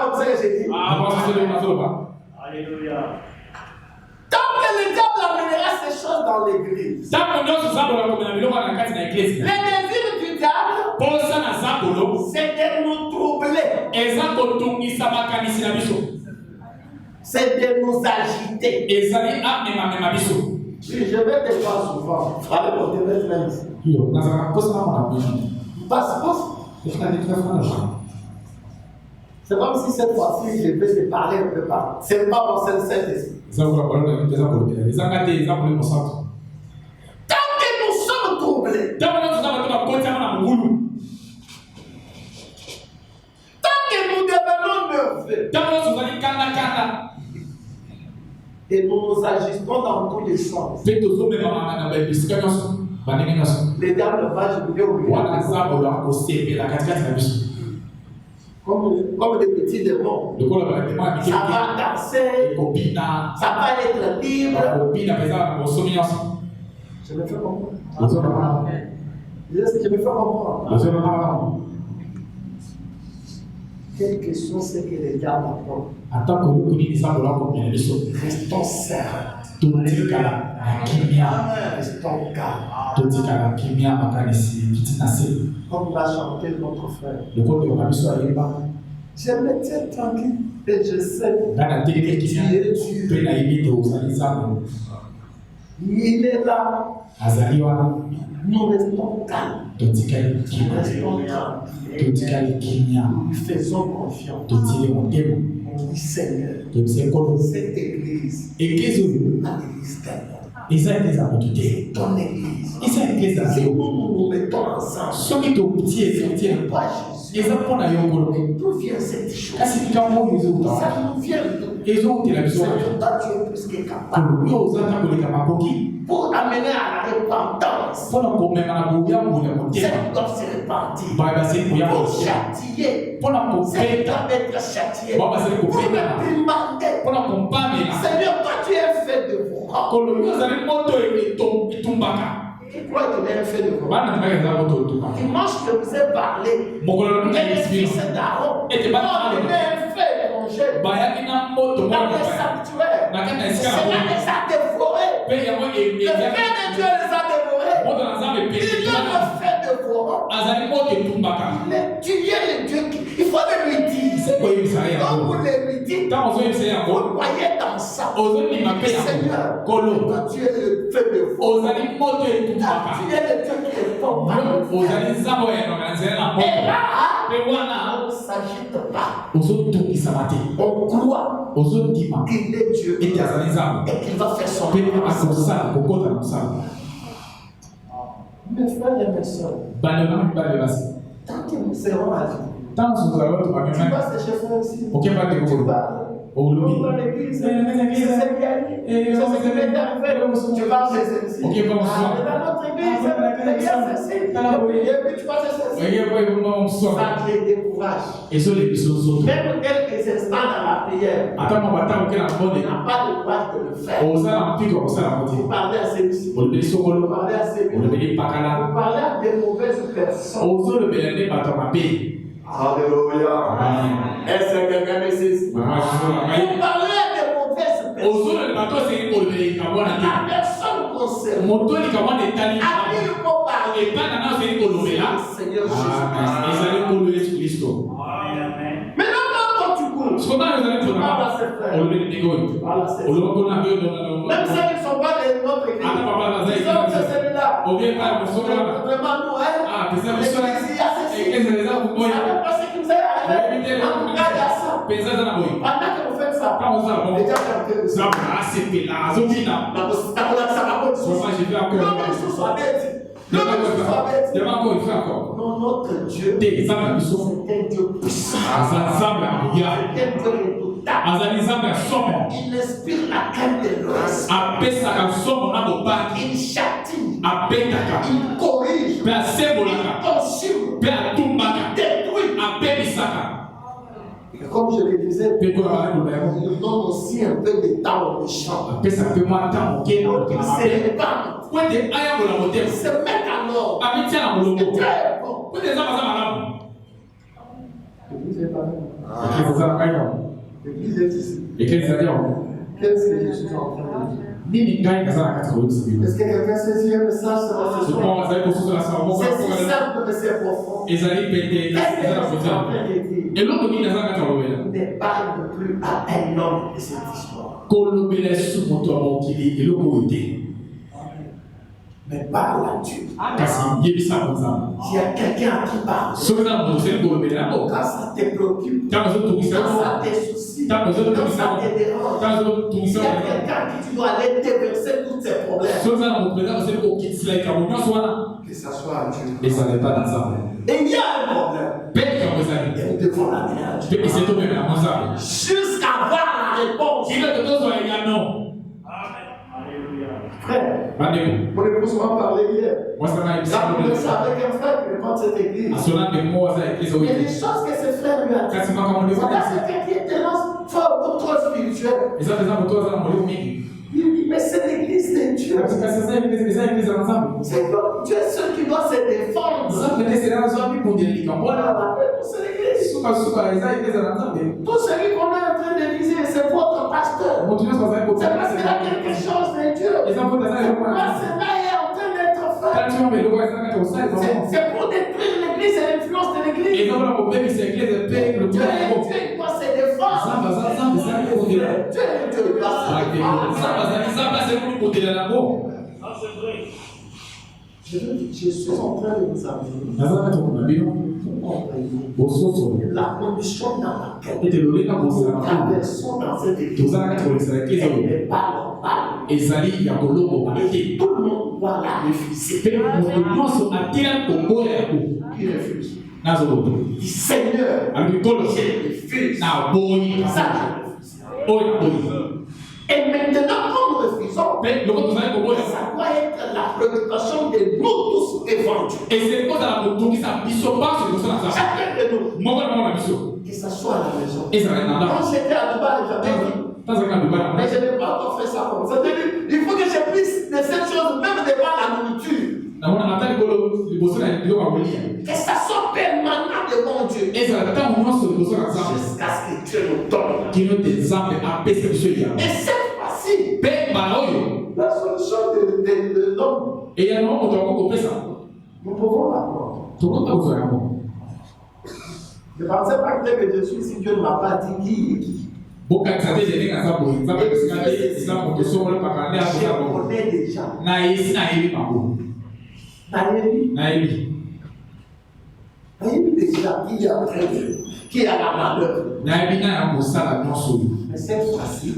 un peu ce que j'ai dit. Alléluia. Tant que le diable amènera ces choses dans l'église, les désirs du diable, c'est de nous troubler, c'est de nous agiter. Oui, je vais te voir souvent. Avec mon téléphone. Passe. C'est comme si cette fois-ci, je vais te parler un peu pas. C'est pas mon Saint-Esprit. Tant que nous sommes troublés, tant que nous devenons nerveux, et nous nous agissons dans tous les sens, le diable va jouer au comme des petits démons. Ça va danser, ça va être libre. Je me fais comprendre. Je me fais comprendre. Quelque chose, c'est que les diables apportent. Restons sereins. Restons calmes. Comme l'a chanté notre frère. Je me tiens tranquille et je sais que tu es Dieu. Il est là. Nous restons calmes. Nous restons tranquilles. Nous lui faisons confiance. dit Seigneur, cette église, l'église c'est ton église. Si nous mettons ensemble, c'est pas Jésus. Mais d'où vient cette chose? Ça nous vient d'où? Seigneur, toi tu es plus que capable pour amener à la repentance. Cette doit se repentir. Pour châtier. Cette doit être châtiée. Pour réprimander. Seigneur, toi tu es fait de vous. Il croit qu'il est fait de vous. Dimanche, je vous ai parlé. Et les fils d'Aaron. Il est fait de manger. Dans le sanctuaire. Cela les a dévorés. Le fait de Dieu les a dévorés. Il doit le fait de vous. Il est tué le Dieu. Il faut le lui dire. Quand vous le lui dites, vous voyez dans ça. Seigneur, quand tu es le fait de vous. Tu es le Dieu qui est fort. Et là, on ne s'agite pas. On croit qu'il est Dieu et qu'il va faire son œuvre. Mes frères et mes soeurs, tant que nous serons à vie, tu vas sécher frère ici. Tu vas. On va l'église, c'est bien. Tu vas sécher ici. Dans notre église, et puis tu vas sécher. Ça te décourage. Même quelques instants dans la prière, tu n'as pas de courage de le faire. Vous parlez à celui-ci. Vous parlez à celui-ci. Vous parlez à des mauvaises personnes. Alléluia. Est-ce que quelqu'un me sait? Vous parlez à des mauvaises personnes. La personne concernée. À qui il faut parler? Seigneur Jésus-Christ. Maintenant, quand tu cours, tu parles à ses frères. Tu parles à ses frères. Même ceux qui ne sont pas de notre église. Ils sont de celui-là. Vraiment, nous, l'église, il y a ceci. Vous savez pas ce qui vous est arrivé? En tout cas, il y a ça. Pendant que vous faites ça, les gens sont de ça. Notre Dieu, c'est un Dieu puissant. Il inspire la crainte de l'Ouest. Il châtie. Il corrige. Il consume. Il détruit. Et comme je le disais, il donne aussi un peu de temps aux méchants. Il se répand. Il se met en ordre. C'est très bon. L'église est pareille. L'église est ici. Qu'est-ce que je suis en train de dire? Est-ce que quelqu'un saisit un message sur ce soir? C'est si simple, mais c'est profond. Qu'est-ce que je suis en train de dire? Ne parle plus à un homme de cette histoire. Mais parle à Dieu. S'il y a quelqu'un à qui parler, quand ça te préoccupe, quand ça te soucie, quand ça te dérange, il y a quelqu'un à qui tu dois aller déverser tous tes problèmes. Que ça soit à Dieu. Et ça n'est pas dans ça. Et il y a un problème. Et nous devons l'amener à Dieu. Jusqu'à avoir la réponse. Frère, mon épouse m'a parlé hier. Quand vous savez qu'un frère qui répond cette église, il y a des choses que ce frère lui a dit. C'est quelqu'un qui est tellement fort ou trop spirituel. Il dit, mais c'est l'église de Dieu. C'est Dieu seul qui doit se défendre. C'est l'église. Tout celui qu'on est en train de liser, c'est votre pasteur. C'est parce qu'il a quelque chose de Dieu. Cela est en train d'être fait. C'est pour détruire l'église et l'influence de l'église. Dieu doit se défendre. Dieu doit se défendre. Je suis en train de vous amener. La condition dans laquelle nous traversons dans cette église, elle n'est pas normale. Et tout le monde doit la refuser. Qui refuse? Du Seigneur, je refuse. Ça, je refuse. Et maintenant, comme nous refusons, ça doit être la préoccupation de nous tous évendus. Et c'est quoi la boutique ça biso pas sur le sol. Chacun de nous. Que ça soit à la maison. Quand j'étais à Dubaï, j'avais dit. Mais je n'ai pas encore fait ça comme ça. Il faut que je puisse de cette chose, même devant la nourriture. Que ça soit permanent devant Dieu. Jusqu'à ce que Dieu nous donne. Et cette fois-ci, la solution de l'homme, nous pouvons l'apprendre. Je ne pensais pas que je suis si Dieu ne m'a pas dit qui est qui. Je connais déjà. Déjà qui a la malheur. Mais cette fois-ci,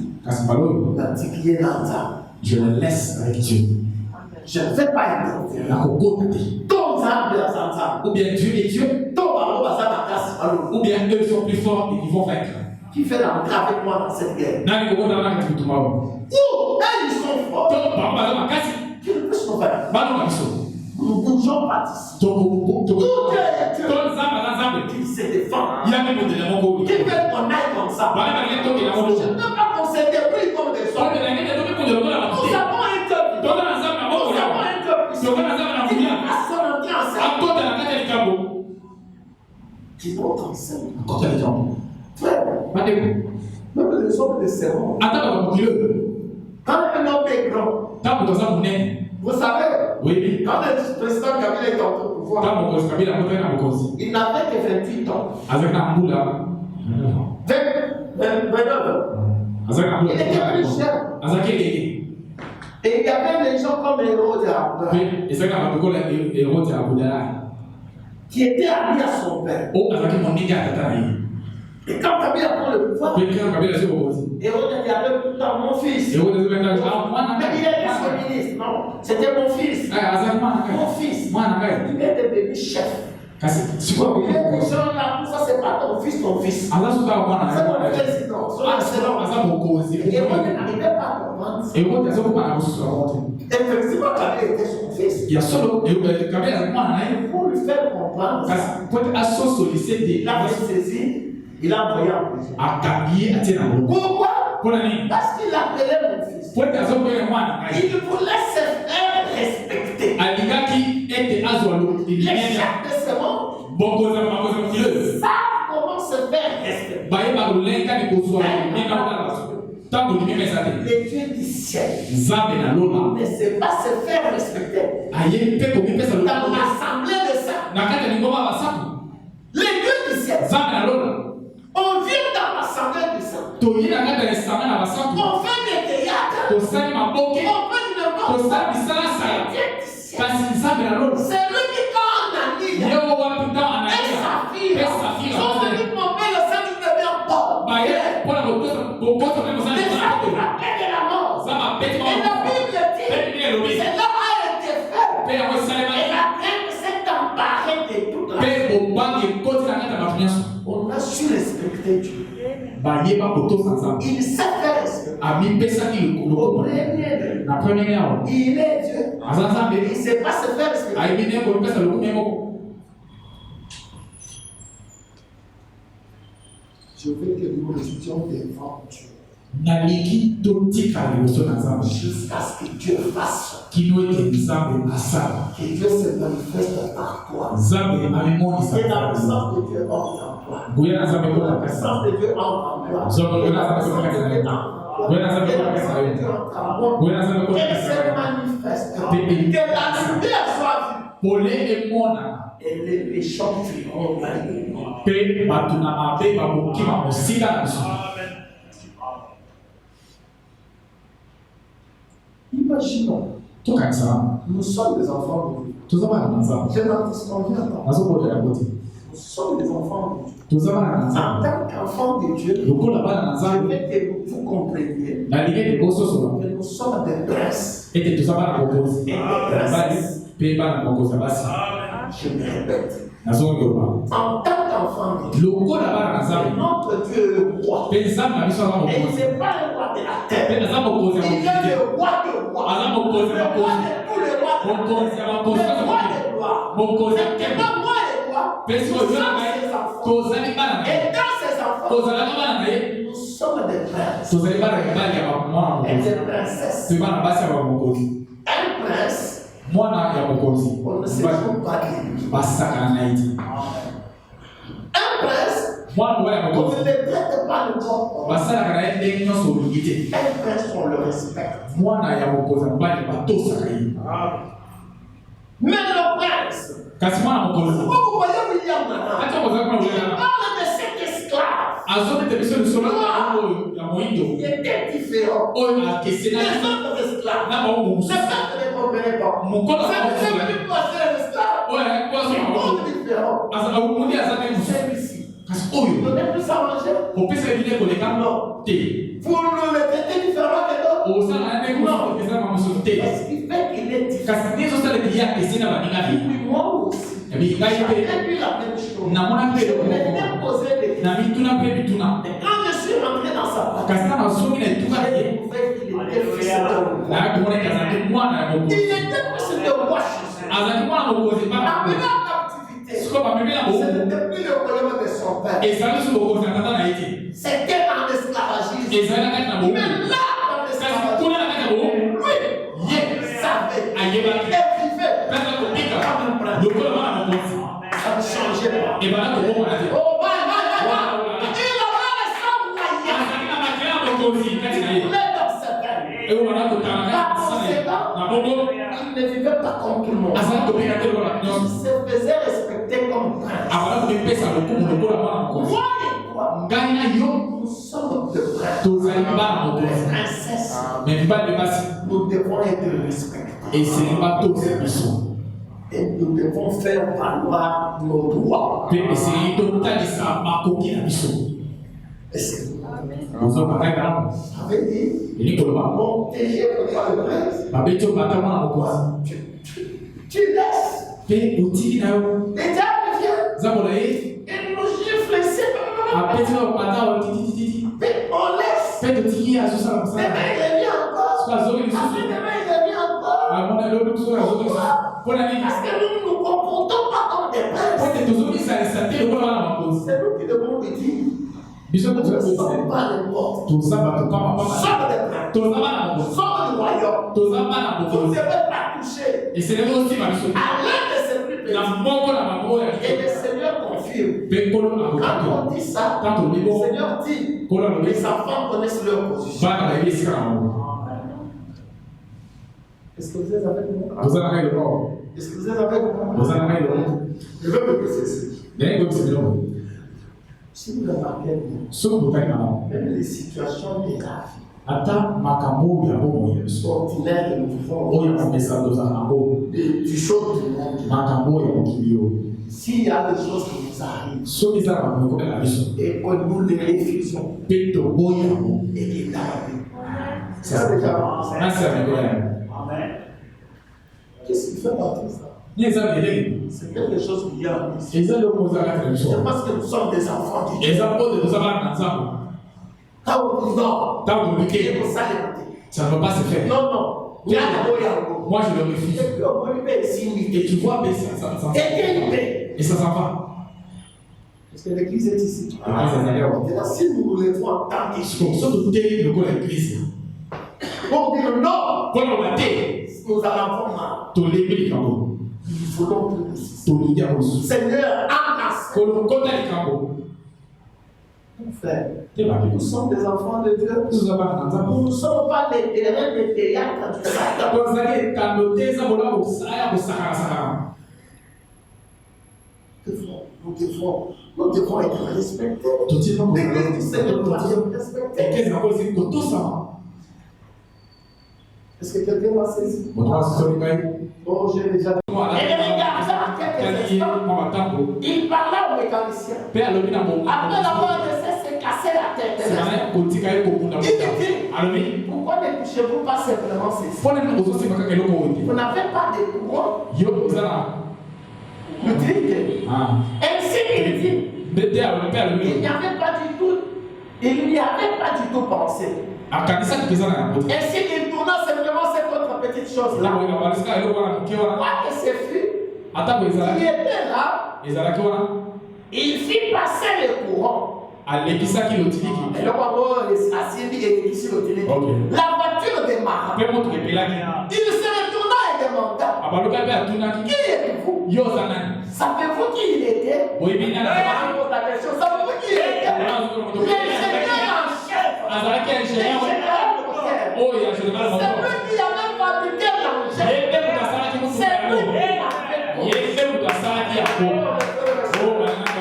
je le laisse avec Dieu. Je ne fais pas intervenir. Ou bien Dieu et Dieu, ou bien eux sont plus forts et ils vont vaincre. Qui fait l'entrée avec moi dans cette guerre? Où ils sont forts. Qui ne peut se faire? Nous bougeons pas d'ici. Tout qui se défend. Qui veut qu'on aille comme ça? Je ne peux pas qu'on se débrouille comme des hommes. Nous avons un peuple. Qui vont ensemble. Frère, même les hommes de serment. Quand un homme est grand, vous savez, oui. Quand le président Kabila est entré au pouvoir, il n'avait que 28 ans. 29. Il était plus jeune. Et il y avait des gens comme Hérode qui étaient amis à son père. Et quand Kabila prend le pouvoir, Hérode avait tout le temps mon fils. Mais il était son ministre, non. C'était mon fils. Mon fils. Il est devenu chef. Il y a des gens là, ça c'est pas ton fils. C'est mon président, son excellence. Et Hérode n'arrivait pas à comprendre ça. Effectivement, Kabila était son fils. Pour lui faire comprendre ça, il a saisi. Il a envoyé en prison. Pourquoi? Parce qu'il appelait mon fils. Il voulait se faire respecter. Les chefs de ce monde savent comment se faire respecter. Les dieux du ciel ne sait pas se faire respecter. Dans l'assemblée de saints, les dieux du ciel. On vient dans l'assemblée du sang. On fait des théâtres. On fait n'importe quoi. C'est lui qui quand Anani et sa fille sont venus pomper le sang du bébé en porc. Les gens qui m'appellent de la mort. Et la Bible dit, c'est là a été fait. Et la reine s'est emparée de toute la vie. On a su respecter Dieu. Il sait faire respecter. Au premier heure, il est Dieu. Il ne sait pas se faire respecter. Je veux que nous restions devant Dieu. Jusqu'à ce que Dieu fasse. Que Dieu se manifeste par toi. Et la puissance de Dieu entre en toi. La puissance de Dieu entre en toi. La puissance de Dieu entre en toi. La puissance de Dieu entre en moi. Qu'elle se manifeste. Que la lumière soit vue. Et les méchants fuiront dans les morts. Imaginons Nous sommes des enfants de Dieu. Je n'en disconviens pas. Nous sommes des enfants de Dieu. En tant qu'enfants de Dieu, je veux que vous compreniez que nous sommes des princes et des princesses. Je me répète. En tant qu'enfant de Dieu, notre Dieu est le roi. Et il n'est pas le roi de la terre. Il est le roi de roi. Le roi de tous les rois. Le roi de gloire. C'est que moi et toi, nous sommes ses enfants. Et dans ses enfants, nous sommes des princes et des princesses. Un prince, on ne se joue pas de lui. Un prince, on ne le traite pas le corps. Un prince, on le respecte. Mais le prince, vous voyez William maintenant, il parle de cet esclave. Il était différent. Les autres esclaves, le peuple ne comprenait pas. C'est lui pour acheter les esclaves. C'est différent. Celui-ci. Vous donnez plus à manger? Non. Vous le traitez différemment que d'autres? Non. Est-ce qu'il fait qu'il est différent? Moi aussi. J'ai vu la même chose. Je m'étais posé des questions. Et quand je suis rentré dans sa parole, j'ai découvert qu'il était fils de roi. Il était fils de roi Jésus. Amené en captivité. Ce n'était plus le problème de son père. C'était en esclavagisme. Mais là, dans l'esclavagisme, lui, il savait. Il vivait. Comme un prince. Ça ne changeait pas. Oh, bye. Il avait le sang royal. Il voulait d'observer. Par conséquent, il ne vivait pas comme tout le monde. Il se faisait respecter comme prince. Moi et toi, nous sommes de princes, des princesses. Nous devons être respectés. Et nous devons faire valoir nos droits. Et c'est avait dit, protéger le prince. Tu laisses. Les diables viennent. Ils nous giflent ici. On laisse. Demain il revient encore. Après demain il revient encore. Parce que nous ne nous comportons pas comme des princes. C'est nous qui devons le dire. Nous ne sommes pas n'importe. Nous sommes des princes. Nous sommes du royaume. Vous ne devez pas toucher. À l'un de ces plus petits. Et le Seigneur confirme. Quand on dit ça, le Seigneur dit les enfants connaissent leur position. Est-ce que vous êtes avec moi? Est-ce que vous êtes avec moi? Je veux me ceci. Si vous remarquez bien, même les situations négatives, ordinaires et nous vivons du chaud du monde. S'il y a des choses qui nous arrivent et que nous les refusons et les donnons, c'est déjà Amen. Qu'est-ce qui fait partie de ça? C'est quelque chose qui y a en ici. C'est parce que nous sommes des enfants de Dieu. Ça ne peut pas se faire. Non. Moi je le refuse. Et tu vois, et ça s'en va. Parce que l'église est ici. Si nous nous levons en tant qu'église, pour dire non, nous allons voir. Nous voulons plus. Seigneur, nous sommes des enfants de Dieu. Nous ne sommes pas des terrains de théâtre du Satan. Nous devons être respectés. L'église du Seigneur doit être respectée. Est-ce que quelqu'un m'a saisi? Oh, j'ai déjà dit. Et regarda quelques instants, il parla au mécanicien. Après l'avoir laissé se casser la tête. Il dit, pourquoi ne touchez-vous pas simplement ceci? Vous n'avez pas de courant. Ainsi, il dit, il n'y avait pas du tout pensé. Ainsi, il tourna simplement cette autre petite chose-là. Quoi que ce fût, il était là, il fit passer le courant. La voiture démarra. Il se retourna et demanda, qui êtes-vous? Savez-vous qui il était? Savez-vous qui il était? L'ingénieur en chef. C'est lui qui a même fabriqué l'engin. C'est lui qui l'a fait.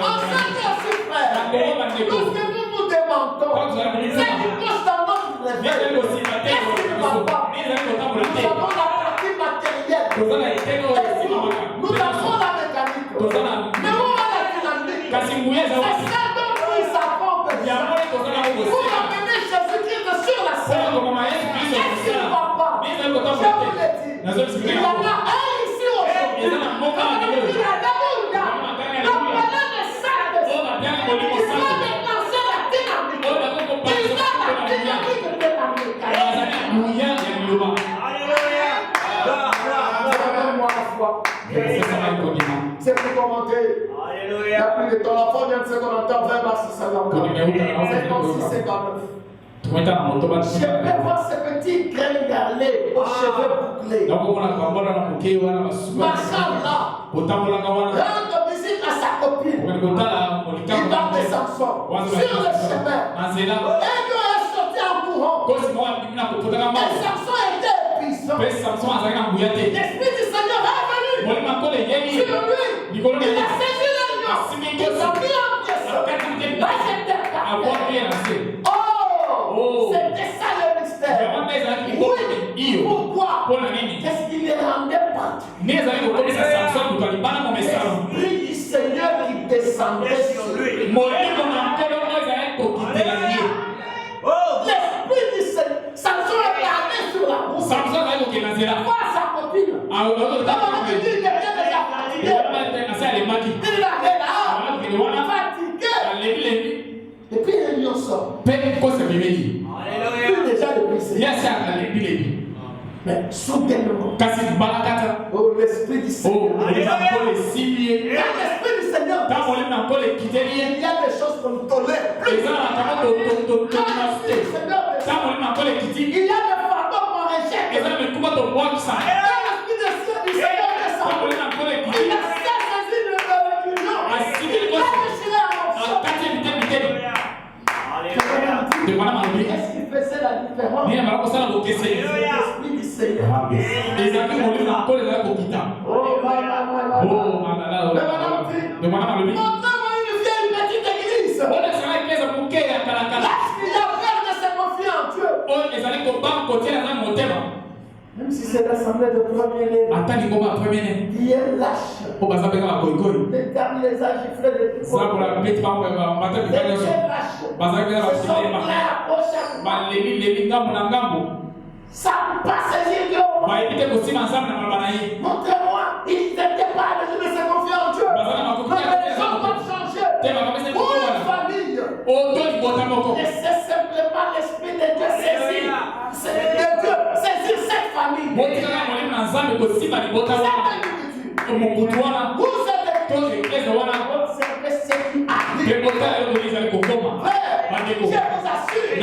En ce cas, frère, lorsque nous nous demandons, c'est qui cause dans notre réveil, qu'est-ce qui ne va pas? Nous avons la partie matérielle. Nous avons la mécanique. Mais où est la dynamique? C'est ça dont nous savons besoin. Pour amener Jésus-Christ sur la scène. Qu'est-ce qui ne va pas? Je vous le dis. Il y en a un ici aujourd'hui. Il y en a d'abord là. L'appelé de Saint-Esprit. Il va déclencher la dynamique. Il a la dynamique de la mécanique. C'est pour commenter. Il y a plus de temps. La fin vient de se commenter 20 mars 56-59. Je peux voir ce petit gringalet aux cheveux bouclés. Machallah. Rendre visite à sa copine. Il parle de Samson. Sur le chemin. Et lui est sorti en courant. Et Samson était épuisant. L'Esprit du Seigneur est venu sur lui. Il a saisi l'agneau. Il a mis en pièces. Là, j'étais capté. Oh, c'était ça le mystère. Oui. Pourquoi? Qu'est-ce qu'il les rendait particuliers? L'Esprit du Seigneur qui descendait sur lui. L'Esprit du Seigneur. Samson est allé sur la route. Voir sa copine. Comme on dit, il est bien déjà fatigué. Il est là, fatigué. Et puis les lions sortent. Plus déjà le brisé. Mais soudainement. Oh, l'Esprit du Seigneur. Quand l'Esprit du Seigneur, il y a des choses qu'on ne tolère plus. Quand l'Esprit du Seigneur, il y a des fardeaux qu'on rejette. Quand l'Esprit du Seigneur descend, il a saisi le lion. Il a déchiré un morceau. Est-ce qu'il faisait la différence? L'Esprit du Seigneur. Montrez-moi une vieille petite église. Lorsqu'il a peur de se confier en Dieu. Même si c'est l'assemblée de premier-né, il est lâche. Les dames les a giflés de tout côté. Les lâches. Ce sont prêts à prochain. Ça ne peut pas saisir Dieu. Montrez-moi, ils n'étaient pas à mesure de se confier en Dieu. Les gens vont changer. Pour une famille. Et c'est simplement l'Esprit de Dieu saisir. Saisir cette famille. Cette individu. Vous êtes observez ce qui arrive. Je vous assure. Les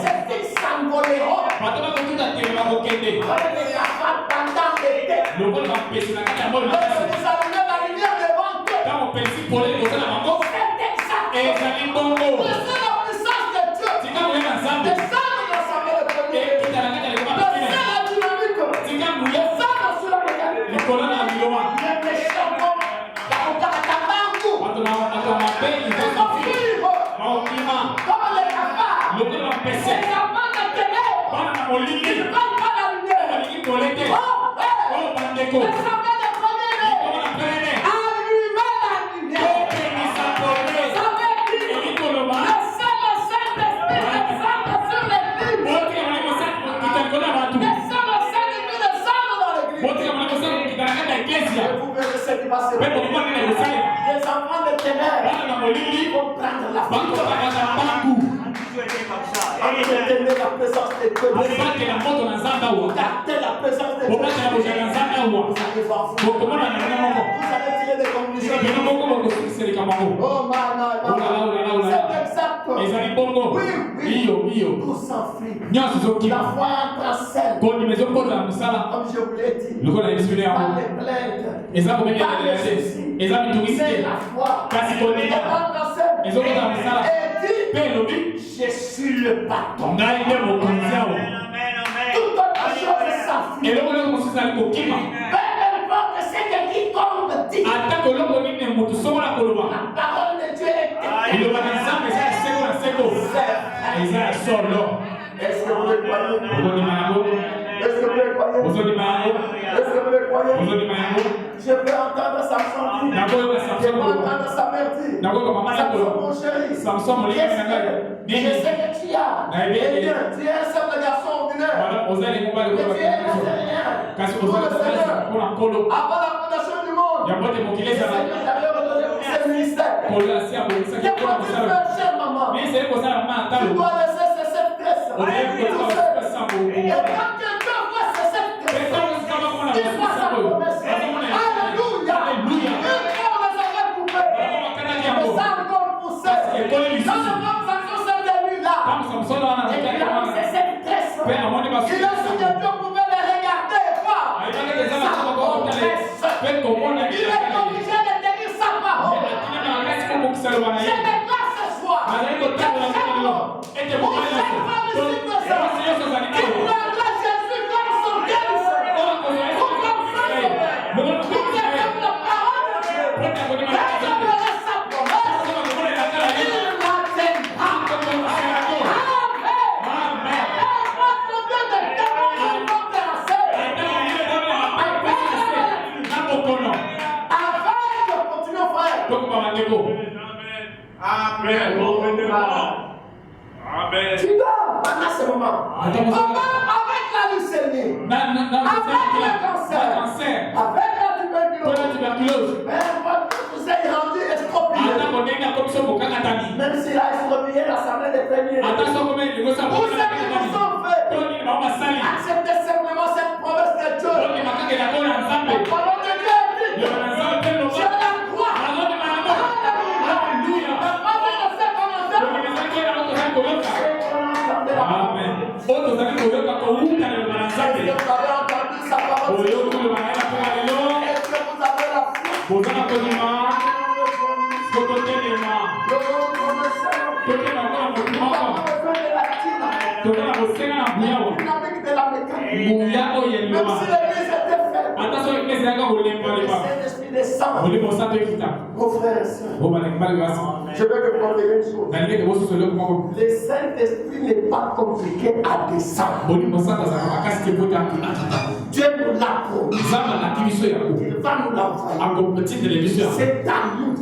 sceptiques s'envoleront. Avec les cafards pendant l'été. Vous allumez la lumière devant eux. C'est exact. Vous êtes la puissance de Dieu. Descendre dans sa main de premier. Ils ne parlent pas la te. Oh bandeko. Les enfants de ténèbres vont prendre la fuite. Tenez la présence de Dieu. Gardez la présence de Dieu. Vous allez tirer des conclusions. Oh my. C'est exact. Oui. Tout s'enfuit. La foi entre en scène. Comme je vous l'ai dit. Pas les plaintes. C'est la foi. Et dit, je suis le patron. Toute autre chose s'enfuit. Peu importe ce que quiconque dit. La parole de Dieu est Est-ce que vous le croyez? Est-ce que vous le croyez? Est-ce que vous le croyez? Je peux entendre Samson dire. Je peux entendre sa mère dire. Samson, mon chéri. Je sais que tu as. Tu es un simple garçon ordinaire. Mais tu es rien. Pour le Seigneur. Avant la fondation du monde. Le Seigneur t'avait redonné ce ministère. Qu'est-ce que tu fais, chère maman? Tu dois laisser cette tresse. Et quand quelqu'un voit cette tresse, il voit sa promesse. Alléluia. Une fois on les avait coupés. Mais ça encore poussé. Quand le homme Samson s'est venu là. Et il a poussé cette tresse. Il a su que Dieu pouvait les regarder et voir. Sa promesse. Il est obligé de tenir sa parole. Je déclare ce soir. Tu dois, pendant ce moment, avec la leucémie, avec le cancer, avec la tuberculose, même votre vous êtes rendu exproprié. Même s'il a exproprié l'assemblée des premiers. Vous savez ce qu'ils ont fait. Acceptez simplement cette promesse de Dieu. La parole de Dieu dit. Je la crois. Amen. Mon frère et soeur, je veux que vous compreniez une chose. Le Saint-Esprit n'est pas compliqué à descendre. Dieu nous l'a promis. Il va nous l'envoyer. C'est à nous.